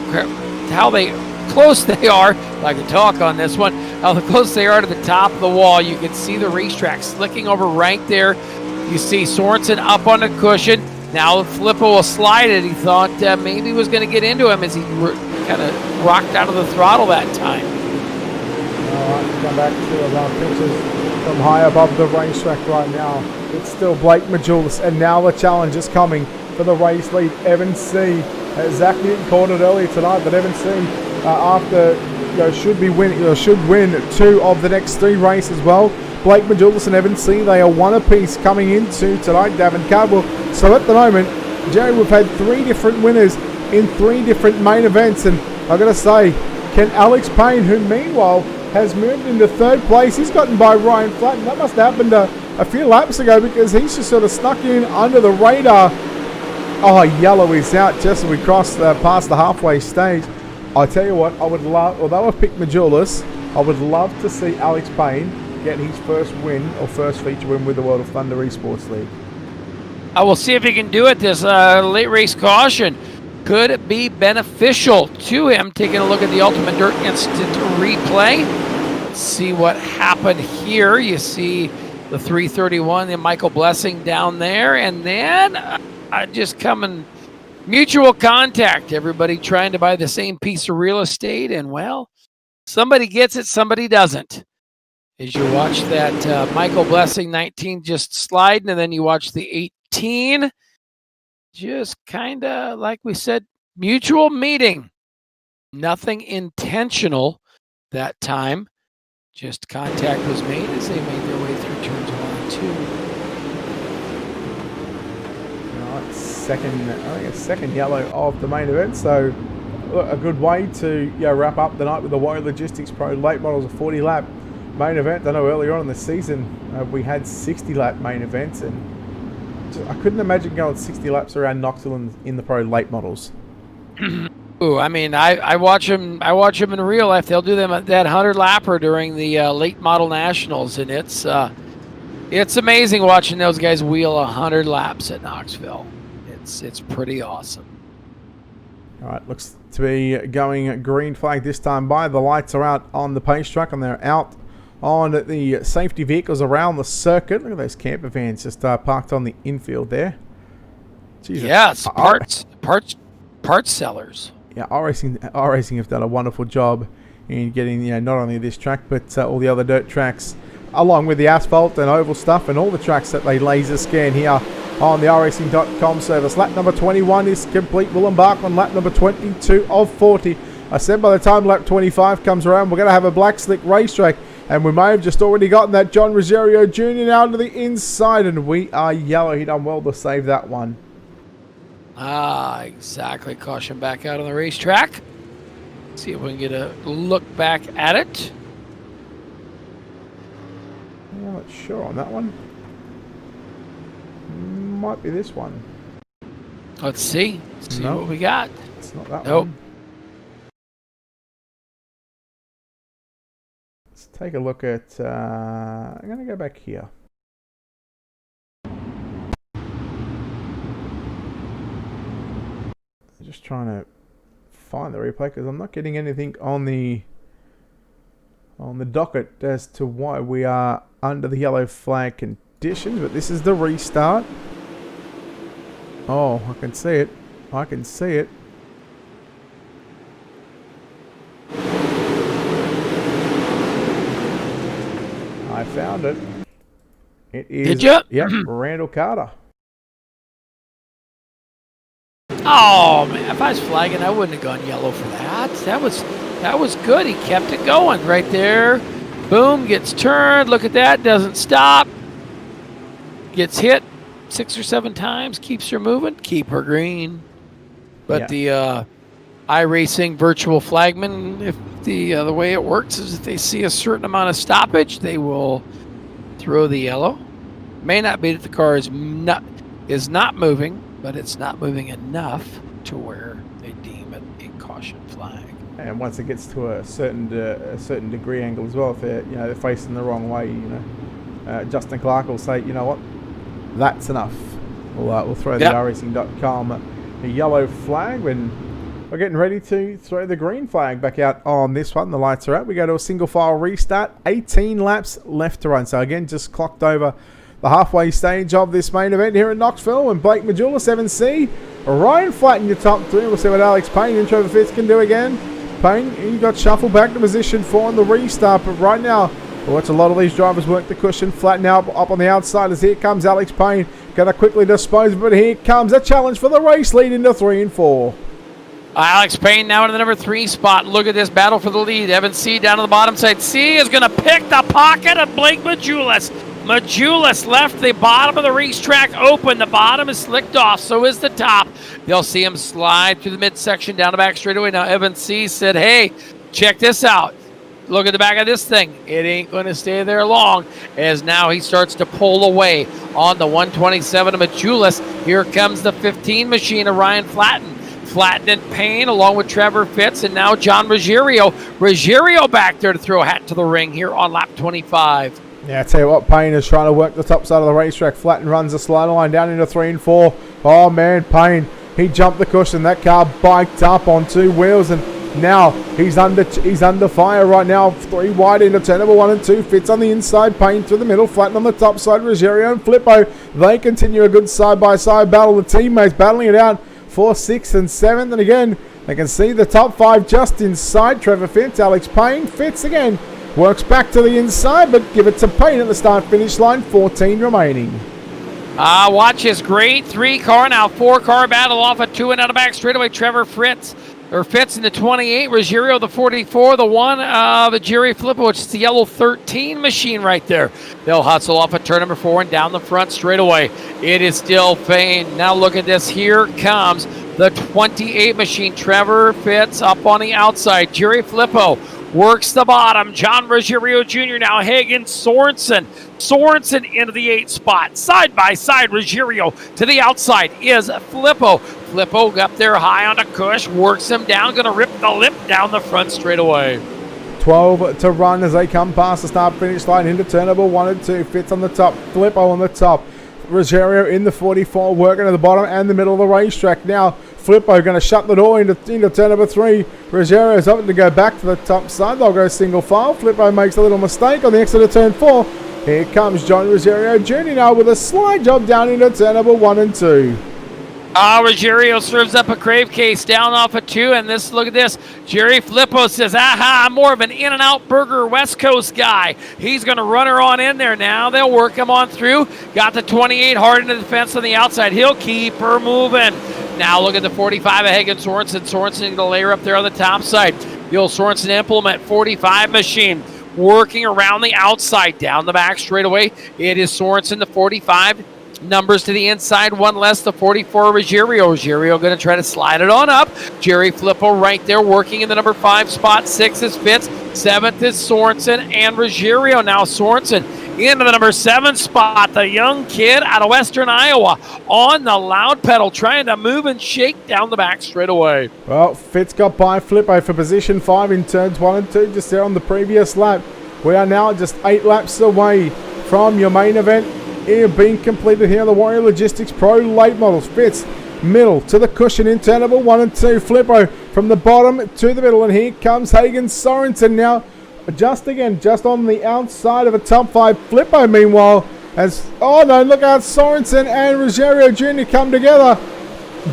Close they are. I can talk on this one. How close they are to the top of the wall. You can see the racetrack slicking over right there. You see Sorensen up on the cushion. Now Filippo will slide it. He thought maybe he was going to get into him as he kind of rocked out of the throttle that time. All right, come back to our pictures from high above the racetrack right now. It's still Blake Majulis, and now the challenge is coming for the race lead. Evan C. Zach Newton called it earlier tonight, but Evan C. Should win 2 of the next 3 races. Well, Blake Majulis and Evan C. They are 1 apiece coming into tonight. Davin Cardwell. So at the moment, Jerry, we've had 3 different winners in 3 different main events, and I've got to say, can Alex Payne, who meanwhile has moved into 3rd place, he's gotten by Ryan Flatten. That must have happened a few laps ago because he's just sort of snuck in under the radar. Oh, yellow is out just as we cross past the halfway stage. I tell you what, I would love, although I've picked Majulis, I would love to see Alex Payne get his first win or first feature win with the World of Thunder Esports League. I will see if he can do it. This late race caution could be beneficial to him. Taking a look at the Ultimate Dirt Instant replay. Let's see what happened here. You see the 331, the Michael Blessing down there, and then just coming mutual contact. Everybody trying to buy the same piece of real estate, and well, somebody gets it, somebody doesn't. As you watch that Michael Blessing 19 just sliding, and then you watch the 18, just kind of, like we said, mutual meeting. Nothing intentional that time. Just contact was made as they made their way through turns 1 and 2. Second yellow of the main event, so a good way to wrap up the night with the Warrior Logistics Pro Late Models, a 40-lap main event. I know earlier on in the season we had 60-lap main events, and I couldn't imagine going 60 laps around Knoxville in the Pro Late Models. Ooh, I mean, I watch them. I watch them in real life. They'll do them at that 100-lapper during the late model nationals, and it's amazing watching those guys wheel 100 laps at Knoxville. It's pretty awesome. All right, looks to be going green flag this time by. The lights are out on the pace truck, and they're out on the safety vehicles around the circuit. Look at those camper vans just parked on the infield there. Jesus. Yes, parts sellers. Yeah, iRacing have done a wonderful job in getting not only this track but all the other dirt tracks, along with the asphalt and oval stuff and all the tracks that they laser scan here on the iRacing.com service. Lap number 21 is complete. We'll embark on lap number 22 of 40. I said by the time lap 25 comes around, we're going to have a black slick racetrack, and we may have just already gotten that John Rosario Jr. now to the inside, and we are yellow. He done well to save that one. Exactly. Caution back out on the racetrack. See if we can get a look back at it. I'm not sure on that one. Might be this one. Let's see. Let's see what we got. It's not that one. Let's take a look at... I'm going to go back here. Just trying to find the replay because I'm not getting anything on the docket as to why we are under the yellow flag conditions, but this is the restart. Oh, I can see it. I can see it. I found it. It is. Did you? Yep, Randall Carter. Oh man, if I was flagging, I wouldn't have gone yellow for that. That was good. He kept it going right there. Boom, gets turned. Look at that. Doesn't stop. Gets hit 6 or 7 times. Keeps her moving. Keep her green. But the iRacing virtual flagman, if the way it works is if they see a certain amount of stoppage, they will throw the yellow. May not be that the car is not moving, but it's not moving enough to where they deem it a caution flag. And once it gets to a certain degree angle as well, if they're facing the wrong way, Justin Clark will say, you know what, that's enough. We'll throw the iRacing.com a yellow flag when we're getting ready to throw the green flag back out on this one. The lights are out. We go to a single file restart. 18 laps left to run. So again, just clocked over the halfway stage of this main event here at Knoxville, and Blake Majula, 7C. Ryan Flatten, your top 3. We'll see what Alex Payne, intro the 5th, can do again. Payne, he got shuffled back to position 4 on the restart, but right now, we'll watch a lot of these drivers work the cushion. Flatten now up on the outside as here comes Alex Payne. Going to quickly dispose of it, but here comes a challenge for the race lead into 3 and 4. Alex Payne now in the number 3 spot. Look at this battle for the lead. Evan C down on the bottom side. C is going to pick the pocket of Blake Majulis. Majulis left the bottom of the racetrack open. The bottom is slicked off, so is the top. They'll see him slide through the midsection down the back straightaway. Now Evan C. said, hey, check this out. Look at the back of this thing. It ain't going to stay there long, as now he starts to pull away on the 127 of Majulis. Here comes the 15 machine of Ryan Flatten. Flatten and Payne along with Trevor Fitz, and now John Ruggiero. Ruggiero back there to throw a hat to the ring here on lap 25. Yeah, I tell you what, Payne is trying to work the top side of the racetrack. Flatten runs the slider line down into 3 and 4. Oh man, Payne, he jumped the cushion. That car biked up on 2 wheels, and now he's under fire right now. 3 wide into turn number 1 and 2. Fitz on the inside, Payne through the middle, Flatten on the top side. Ruggiero and Flippo, they continue a good side-by-side battle. The teammates battling it out for 6th and 7th, and again, they can see the top 5 just inside. Trevor Fitz, Alex Payne, Fitz again. Works back to the inside, but give it to Payne at the start-finish line. 14 remaining. Watch this great 3-car, now 4-car battle off a 2 and out of back straightaway. Trevor Fitz in the 28, Ruggiero the 44, the 1 the Jerry Flippo, which is the yellow 13 machine right there. They'll hustle off at turn number 4 and down the front straightaway. It is still Payne. Now look at this. Here comes the 28 machine. Trevor Fitz up on the outside. Jerry Flippo works the bottom. John Ruggiero Jr. now Hagen Sorensen. Sorensen into the 8 spot. Side by side, Ruggiero to the outside is Flippo. Flippo up there high on the cush. Works him down. Going to rip the lip down the front straightaway. 12 to run as they come past the start-finish line into turn number 1 and 2. Fitz on the top. Flippo on the top. Ruggiero in the 44, working at the bottom and the middle of the racetrack. Now Flippo going to shut the door into turn number 3. Ruggiero's up to go back to the top side. They'll go single file. Flippo makes a little mistake on the exit of turn 4. Here comes John Ruggiero Jr. now with a slide job down into turn number 1 and 2. Ruggiero serves up a crave case down off a 2, and this, look at this. Jerry Flippo says, aha, I'm more of an In-N-Out Burger West Coast guy. He's going to run her on in there now. They'll work him on through. Got the 28 hard into the fence on the outside. He'll keep her moving. Now look at the 45 of Hagen Sorensen. Sorensen going to layer up there on the top side. The old Sorensen implement 45 machine. Working around the outside, down the back straightaway. It is Sorensen, the 45. Numbers to the inside, 1 less, the 44 Ruggiero. Ruggiero going to try to slide it on up. Jerry Flippo right there working in the number 5 spot. 6 is Fitz. 7th is Sorensen and Ruggiero. Now Sorensen into the number 7 spot. The young kid out of Western Iowa on the loud pedal, trying to move and shake down the back straightaway. Well, Fitz got by Flippo for position 5 in turns 1 and 2 just there on the previous lap. We are now just 8 laps away from your main event being completed here on the Warrior Logistics Pro Late Models. Fitz middle to the cushion in turn number 1 and 2. Flippo from the bottom to the middle, and here comes Hagen Sorensen now just on the outside of a top 5. Flippo meanwhile as, oh no, look out, Sorensen and Ruggiero Jr. come together.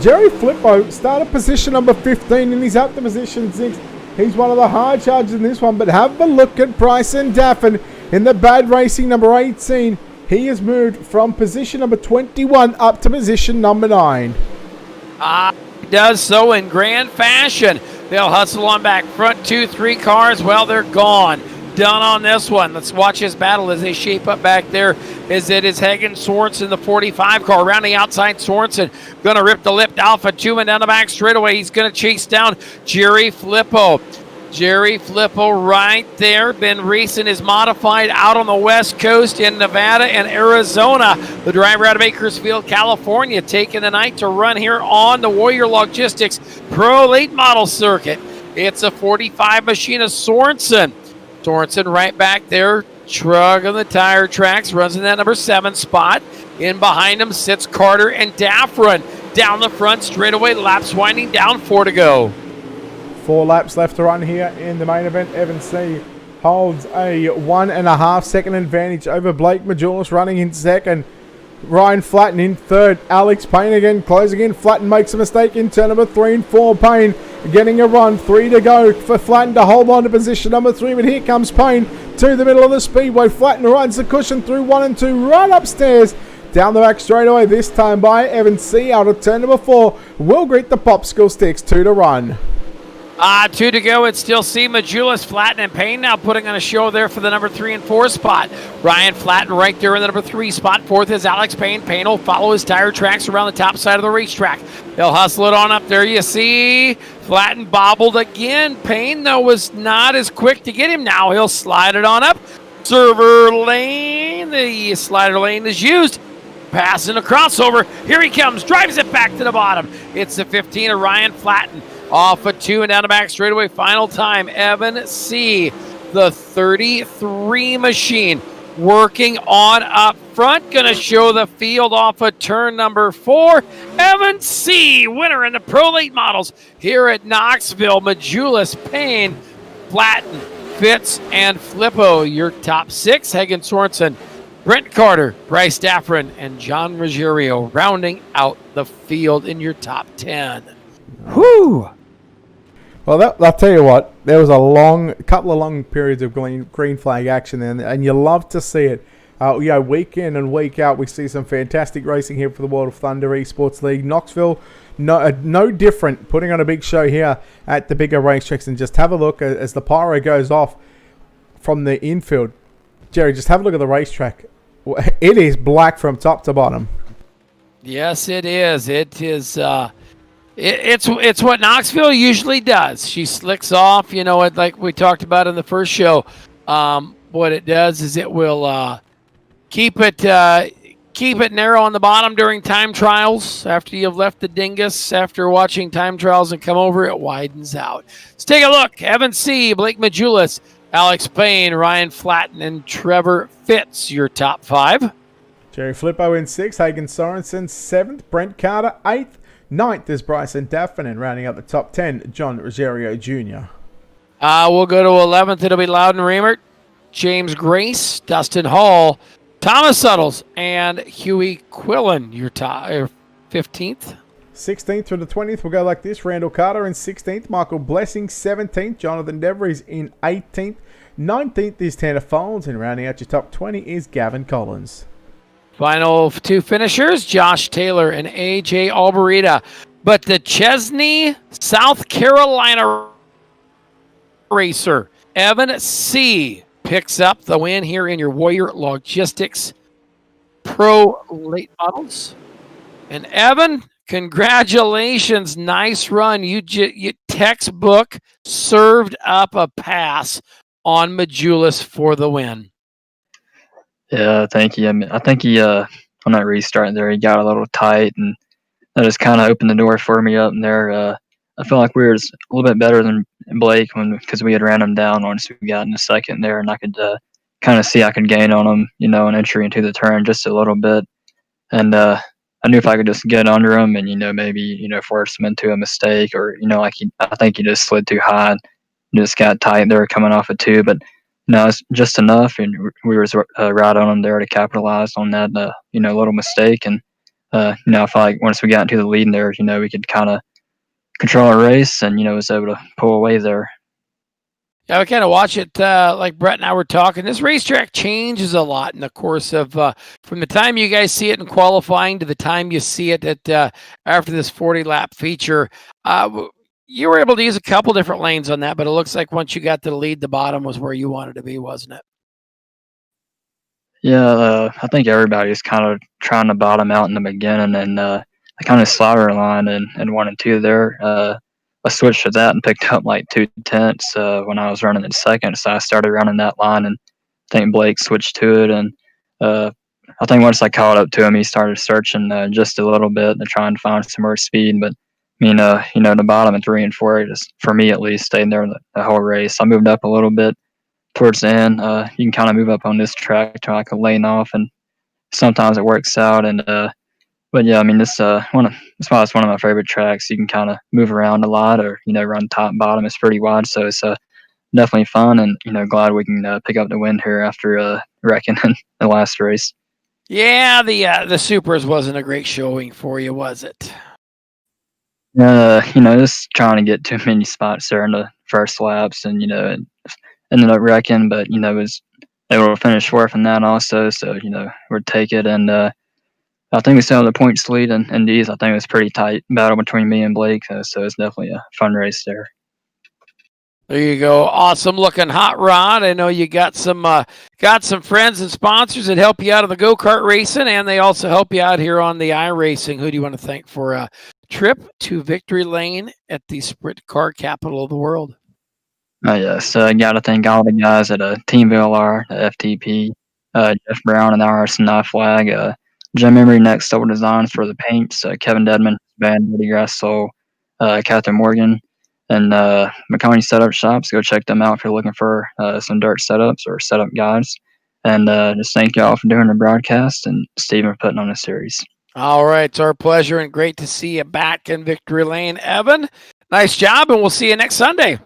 Jerry Flippo started position number 15 and he's up to position 6. He's one of the hard chargers in this one, but have a look at Bryson Daffin in the bad racing number 18. He has moved from position number 21 up to position number 9. He does so in grand fashion. They'll hustle on back. Front 2, 3 cars, well, they're gone. Done on this one. Let's watch his battle as they shape up back there. As it is Hagen Sorensen, the 45 car. Around the outside, Sorensen going to rip the lip Alpha 2 and down the back straightaway. He's going to chase down Jerry Flippo. Jerry Flippo right there, been racing his modified out on the West Coast in Nevada and Arizona. The driver out of Bakersfield, California, taking the night to run here on the Warrior Logistics Pro Late Model Circuit. It's a 45 machine of Sorensen. Sorensen right back there, shrug on the tire tracks, runs in that number 7 spot. In behind him sits Carter and Daffron. Down the front straightaway, laps winding down, 4 to go. 4 laps left to run here in the main event. Evan C. holds a 1.5 second advantage over Blake Majulis running in second. Ryan Flatten in third. Alex Payne again closing in. Flatten makes a mistake in turn number 3 and 4. Payne getting a run. 3 to go for Flatten to hold on to position number 3. But here comes Payne to the middle of the speedway. Flatten runs the cushion through 1 and 2. Right upstairs. Down the back straightaway this time by Evan C. out of turn number 4. Will greet the popsicle sticks. 2 to run. Two to go. It's still C. Majulis, Flatten, and Payne now putting on a show there for the number 3 and 4 spot. Ryan Flatten right there in the number 3 spot. Fourth is Alex Payne. Payne will follow his tire tracks around the top side of the racetrack. They'll hustle it on up there. You see Flatten bobbled again. Payne, though, was not as quick to get him. Now he'll slide it on up. Server lane. The slider lane is used. Passing a crossover. Here he comes. Drives it back to the bottom. It's the 15 of Ryan Flatten. Off a 2 and down the back straightaway. Final time. Evan C., the 33 machine, working on up front. Going to show the field off of turn number 4. Evan C., winner in the Pro Late Models here at Knoxville. Majulis, Payne, Flatten, Fitz, and Flippo. Your top 6. Hagen Sorensen, Brent Carter, Bryce Daffrin, and John Ruggiero rounding out the field in your top 10. Whew! Well, I'll tell you what, there was a couple of long periods of green flag action there, and you love to see it. Week in and week out, we see some fantastic racing here for the World of Thunder Esports League. Knoxville, no different, putting on a big show here at the bigger racetracks. And just have a look as the pyro goes off from the infield. Jerry, just have a look at the racetrack. It is black from top to bottom. Yes, it is. It is. It's what Knoxville usually does. She slicks off, like we talked about in the first show. What it does is it will keep it narrow on the bottom during time trials. After you've left the dingus, after watching time trials and come over, it widens out. Let's take a look. Evan C., Blake Majulis, Alex Payne, Ryan Flatten, and Trevor Fitz, your top 5. Jerry Flippo in 6th, Hagen Sorensen 7th, Brent Carter 8th. 9th is Bryson Daffin, and rounding out the top 10, John Ruggiero Jr. We'll go to 11th. It'll be Loudon Reimert, James Grace, Dustin Hall, Thomas Suttles, and Huey Quillen, your top 15th. 16th through the 20th will go like this. Randall Carter in 16th, Michael Blessing 17th, Jonathan Devries in 18th. 19th is Tanner Folds, and rounding out your top 20 is Gavin Collins. Final 2 finishers, Josh Taylor and A.J. Alberita. But the Chesney, South Carolina racer, Evan C., picks up the win here in your Warrior Logistics Pro Late Models. And Evan, congratulations. Nice run. You textbook served up a pass on Majulis for the win. Yeah, thank you. I think he, on that restart there, he got a little tight, and that just kind of opened the door for me up in there. I felt like we were a little bit better than Blake because we had ran him down once we got in the second there, and I could kind of see I could gain on him, an entry into the turn just a little bit. And I knew if I could just get under him and, maybe, force him into a mistake or, I think he just slid too high and just got tight there coming off a 2. But no, it's just enough, and we were right on him there to capitalize on that, little mistake. And, I felt like once we got into the lead in there, we could kind of control our race and, was able to pull away there. Yeah, we kind of watch it like Brett and I were talking. This racetrack changes a lot in the course of from the time you guys see it in qualifying to the time you see it at after this 40-lap feature. You were able to use a couple different lanes on that, but it looks like once you got to the lead, the bottom was where you wanted to be, wasn't it? Yeah, I think everybody's kind of trying to bottom out in the beginning, and I kind of slider line and 1 and 2 there. I switched to that and picked up like 2/10 when I was running in second, so I started running that line, and I think Blake switched to it, and I think once I caught up to him, he started searching just a little bit to try and find some more speed, but the bottom of 3 and 4, just for me at least, stayed there the whole race. I moved up a little bit towards the end. You can kind of move up on this track to like a lane off, and sometimes it works out. And but yeah, this that's why it's one of my favorite tracks. You can kind of move around a lot, or run top bottom. It's pretty wide, so it's definitely fun. And glad we can pick up the win here after wrecking in the last race. Yeah, the Supers wasn't a great showing for you, was it? Just trying to get too many spots there in the first laps, and ended up wrecking, but was able to finish 4th in that also. So we'd take it, and I think we still have the points lead in these. I think it was a pretty tight battle between me and Blake, so it's definitely a fun race there. There you go. Awesome looking hot rod. I know you got some friends and sponsors that help you out of the go-kart racing, and they also help you out here on the iRacing. Who do you want to thank for a trip to Victory Lane at the sprint car capital of the world? Yes, got to thank all the guys at Team VLR, FTP, Jeff Brown and RS9 Flag, Jim Emery Next Door Designs for the paints, Kevin Dedman, Band, Woody Grass Soul, Catherine Morgan, and McConaughey Setup Shops. Go check them out if you're looking for some dirt setups or setup guides. And just thank you all for doing the broadcast and Stephen for putting on the series. All right. It's our pleasure and great to see you back in Victory Lane. Evan, nice job, and we'll see you next Sunday.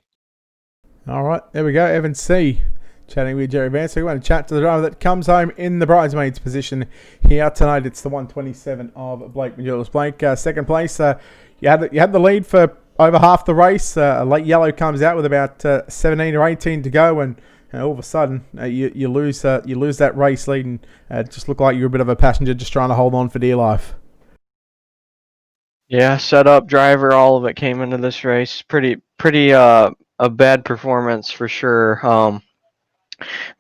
All right. There we go. Evan C. chatting with Jerry Vance. So we want to chat to the driver that comes home in the bridesmaids position here tonight. It's the 127 of Blake Majulis. Blake, second place. You had the lead for over half the race. Late yellow comes out with about 17 or 18 to go, and all of a sudden you lose that race lead, and it just looked like you were a bit of a passenger just trying to hold on for dear life. Yeah, setup, driver, all of it came into this race. Pretty a bad performance for sure.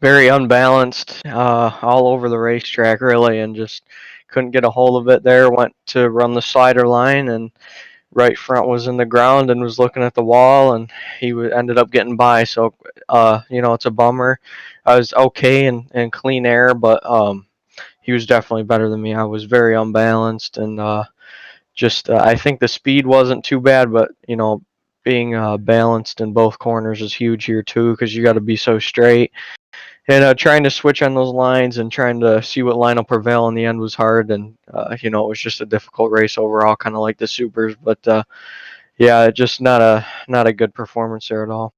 Very unbalanced all over the racetrack really, and just couldn't get a hold of it there. Went to run the slider line, and right front was in the ground and was looking at the wall, and he ended up getting by. So it's a bummer. I was okay in clean air, but he was definitely better than me. I was very unbalanced, and I think the speed wasn't too bad, but being balanced in both corners is huge here too, because you got to be so straight. And trying to switch on those lines and trying to see what line will prevail in the end was hard. And it was just a difficult race overall, kind of like the supers. But just not a good performance there at all.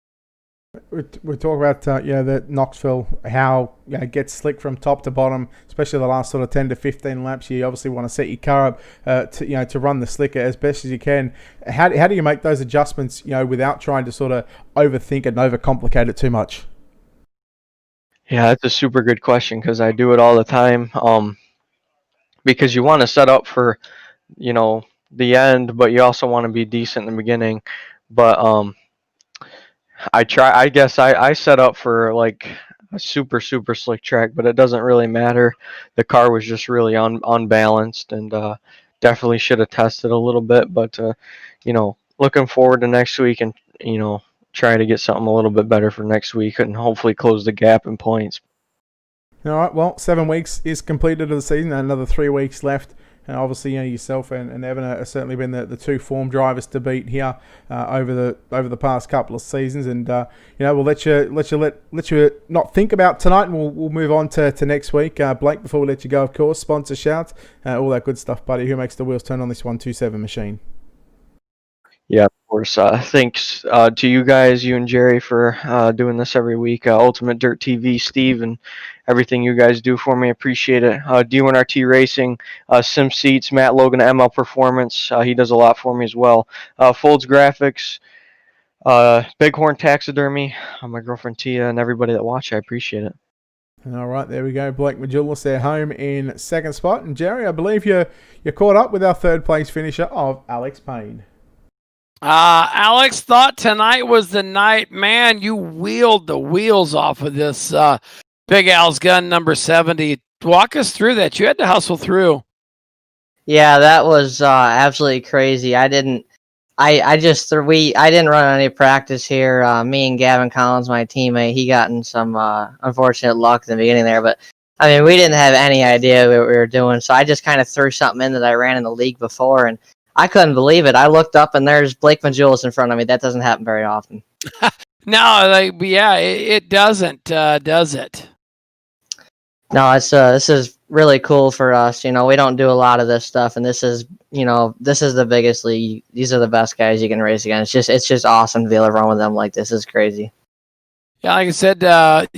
We talk about the Knoxville, how it gets slick from top to bottom, especially the last sort of 10 to 15 laps. You obviously want to set your car up to run the slicker as best as you can. How do you make those adjustments without trying to sort of overthink it and overcomplicate it too much? Yeah, that's a super good question, because I do it all the time. Because you want to set up for the end, but you also want to be decent in the beginning. But I guess I set up for like a super slick track, but it doesn't really matter. The car was just really unbalanced, and definitely should have tested a little bit. But looking forward to next week, and try to get something a little bit better for next week, and hopefully close the gap in points. All right. Well, 7 weeks is completed of the season. Another 3 weeks left. And obviously, yourself and Evan have certainly been the two form drivers to beat here over the past couple of seasons. And we'll let you not think about tonight, and we'll move on to next week. Blake, before we let you go, of course, sponsor shouts, all that good stuff, buddy. Who makes the wheels turn on this 127 machine? Yeah, of course. Thanks to you guys, you and Jerry, for doing this every week. Ultimate Dirt TV, Steve, and everything you guys do for me. Appreciate it. D1RT Racing, Sim Seats, Matt Logan, ML Performance. He does a lot for me as well. Folds Graphics, Bighorn Taxidermy, my girlfriend Tia, and everybody that watch. I appreciate it. All right, there we go. Blake Majulis there, home in second spot. And Jerry, I believe you're caught up with our third place finisher of Alex Payne. Alex, thought tonight was the night. Man, you wheeled the wheels off of this Big Al's gun number 70. Walk us through that. You had to hustle through. Yeah, that was absolutely crazy. I didn't run any practice here. Me and Gavin Collins, my teammate, he got in some unfortunate luck in the beginning there, but I mean, we didn't have any idea what we were doing, so I just kind of threw something in that I ran in the league before, and I couldn't believe it. I looked up, and there's Blake Majulis in front of me. That doesn't happen very often. No, it doesn't, does it? No, this is really cool for us. We don't do a lot of this stuff, and this is the biggest league. These are the best guys you can race against. It's just awesome to be able to run with them like this. Is crazy. Yeah, like I said,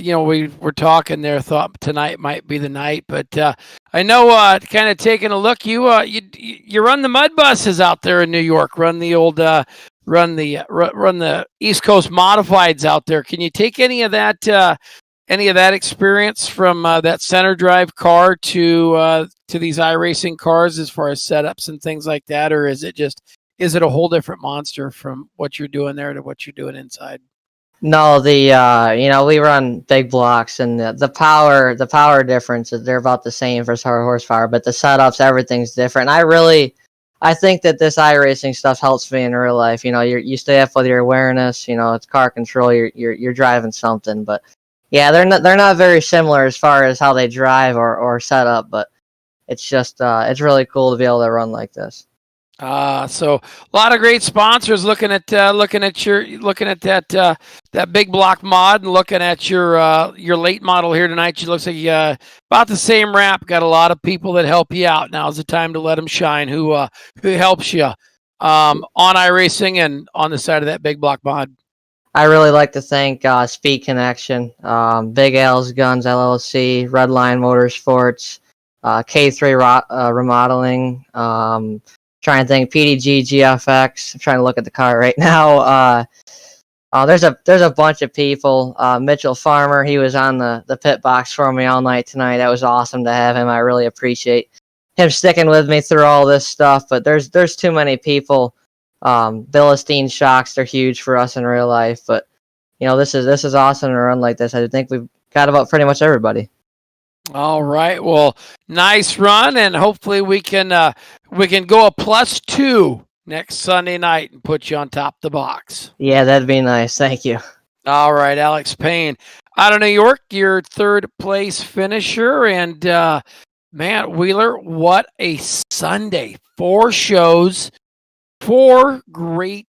we were talking there, thought tonight might be the night, but I know, kind of taking a look, you run the mud buses out there in New York, run the old, run the East Coast modifieds out there. Can you take any of that experience from that center drive car to these iRacing cars as far as setups and things like that, or is it a whole different monster from what you're doing there to what you're doing inside? No, we run big blocks, and the power difference is they're about the same for horsepower, but the setups, everything's different. I think that this iRacing stuff helps me in real life. You stay up with your awareness. It's car control. You're driving something, but yeah, they're not very similar as far as how they drive or set up, but it's just it's really cool to be able to run like this. So a lot of great sponsors looking at that big block mod and looking at your late model here tonight. It looks like about the same wrap. Got a lot of people that help you out. Now's the time to let them shine. Who helps you on iRacing and on the side of that big block mod? I really like to thank Speed Connection, Big Al's Guns LLC, Redline Motorsports, K3 Remodeling. Trying to think PDG GFX. I'm trying to look at the car right now. There's a bunch of people. Mitchell Farmer, he was on the pit box for me all night tonight. That was awesome to have him. I really appreciate him sticking with me through all this stuff. But there's too many people. Billistein shocks, they're huge for us in real life. But this is awesome to run like this. I think we've got about pretty much everybody. All right. Well, nice run, and hopefully we can go a +2 next Sunday night and put you on top of the box. Yeah, that'd be nice. Thank you. All right, Alex Payne out of New York, your third place finisher, and man, Wheeler, what a Sunday! 4 shows, 4 great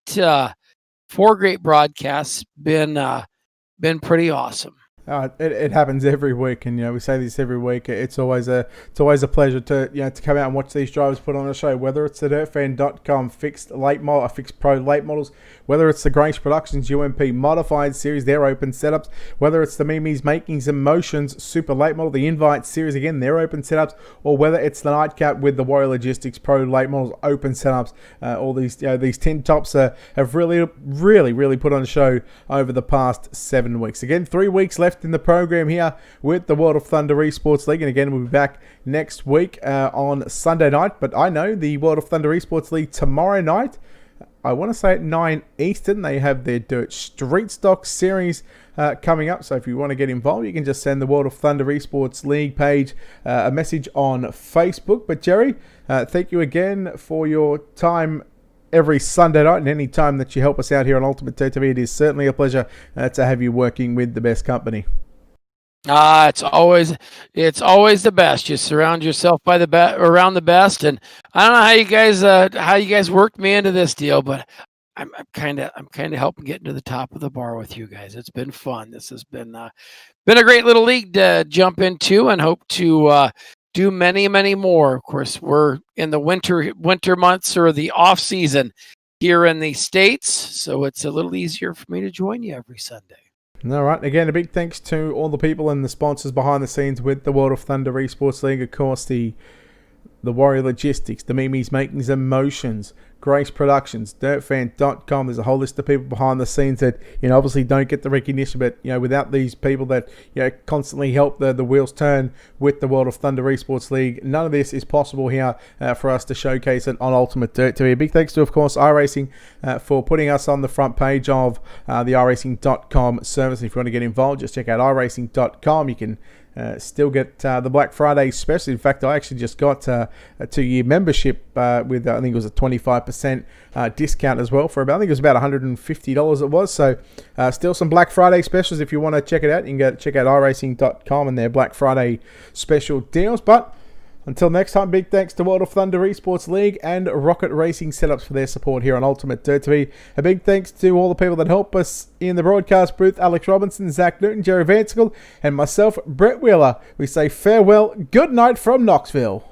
broadcasts. Been pretty awesome. It happens every week, and we say this every week. It's always a pleasure to to come out and watch these drivers put on a show. Whether it's the DirtFan.com fixed pro late models, whether it's the Grace Productions UMP modified series, their open setups, whether it's the Mimi's Makings and Motions super late model, the Invite series again, their open setups, or whether it's the Nightcap with the Warrior Logistics Pro late models open setups. All these these 10 tops have really put on a show over the past 7 weeks. Again, 3 weeks left in the program here with the World of Thunder Esports League, and again we'll be back next week on Sunday night. But I know the World of Thunder Esports League tomorrow night, I want to say at 9 Eastern, they have their Dirt Street Stock series coming up. So if you want to get involved, you can just send the World of Thunder Esports League page a message on Facebook. But Jerry, thank you again for your time every Sunday night, and any time that you help us out here on Ultimate TV, it is certainly a pleasure to have you working with the best company. It's always the best. You surround yourself by around the best, and I don't know how you guys worked me into this deal, but I'm kind of helping get into the top of the bar with you guys. It's been fun. This has been a great little league to jump into, and hope to do many more. Of course, we're in the winter months, or the off season here in the States, so it's a little easier for me to join you every Sunday. All right. Again, a big thanks to all the people and the sponsors behind the scenes with the World of Thunder Esports League. Of course, the Warrior Logistics, the Mimi's Makings and Motions, Grace Productions, DirtFan.com. There's a whole list of people behind the scenes that obviously don't get the recognition, but without these people that constantly help the wheels turn with the World of Thunder Esports League, none of this is possible here for us to showcase it on Ultimate Dirt TV. A big thanks to, of course, iRacing for putting us on the front page of the iRacing.com service. And if you want to get involved, just check out iRacing.com. You can still get the Black Friday special. In fact, I actually just got a 2-year membership with I think it was a 25% discount as well for I think it was about $150 it was. So still some Black Friday specials if you want to check it out. You can go check out iRacing.com and their Black Friday special deals. But until next time, big thanks to World of Thunder Esports League and Rocket Racing Setups for their support here on Ultimate Dirt TV. A big thanks to all the people that help us in the broadcast booth: Alex Robinson, Zach Newton, Jerry Vansickle, and myself, Brett Wheeler. We say farewell, good night from Knoxville.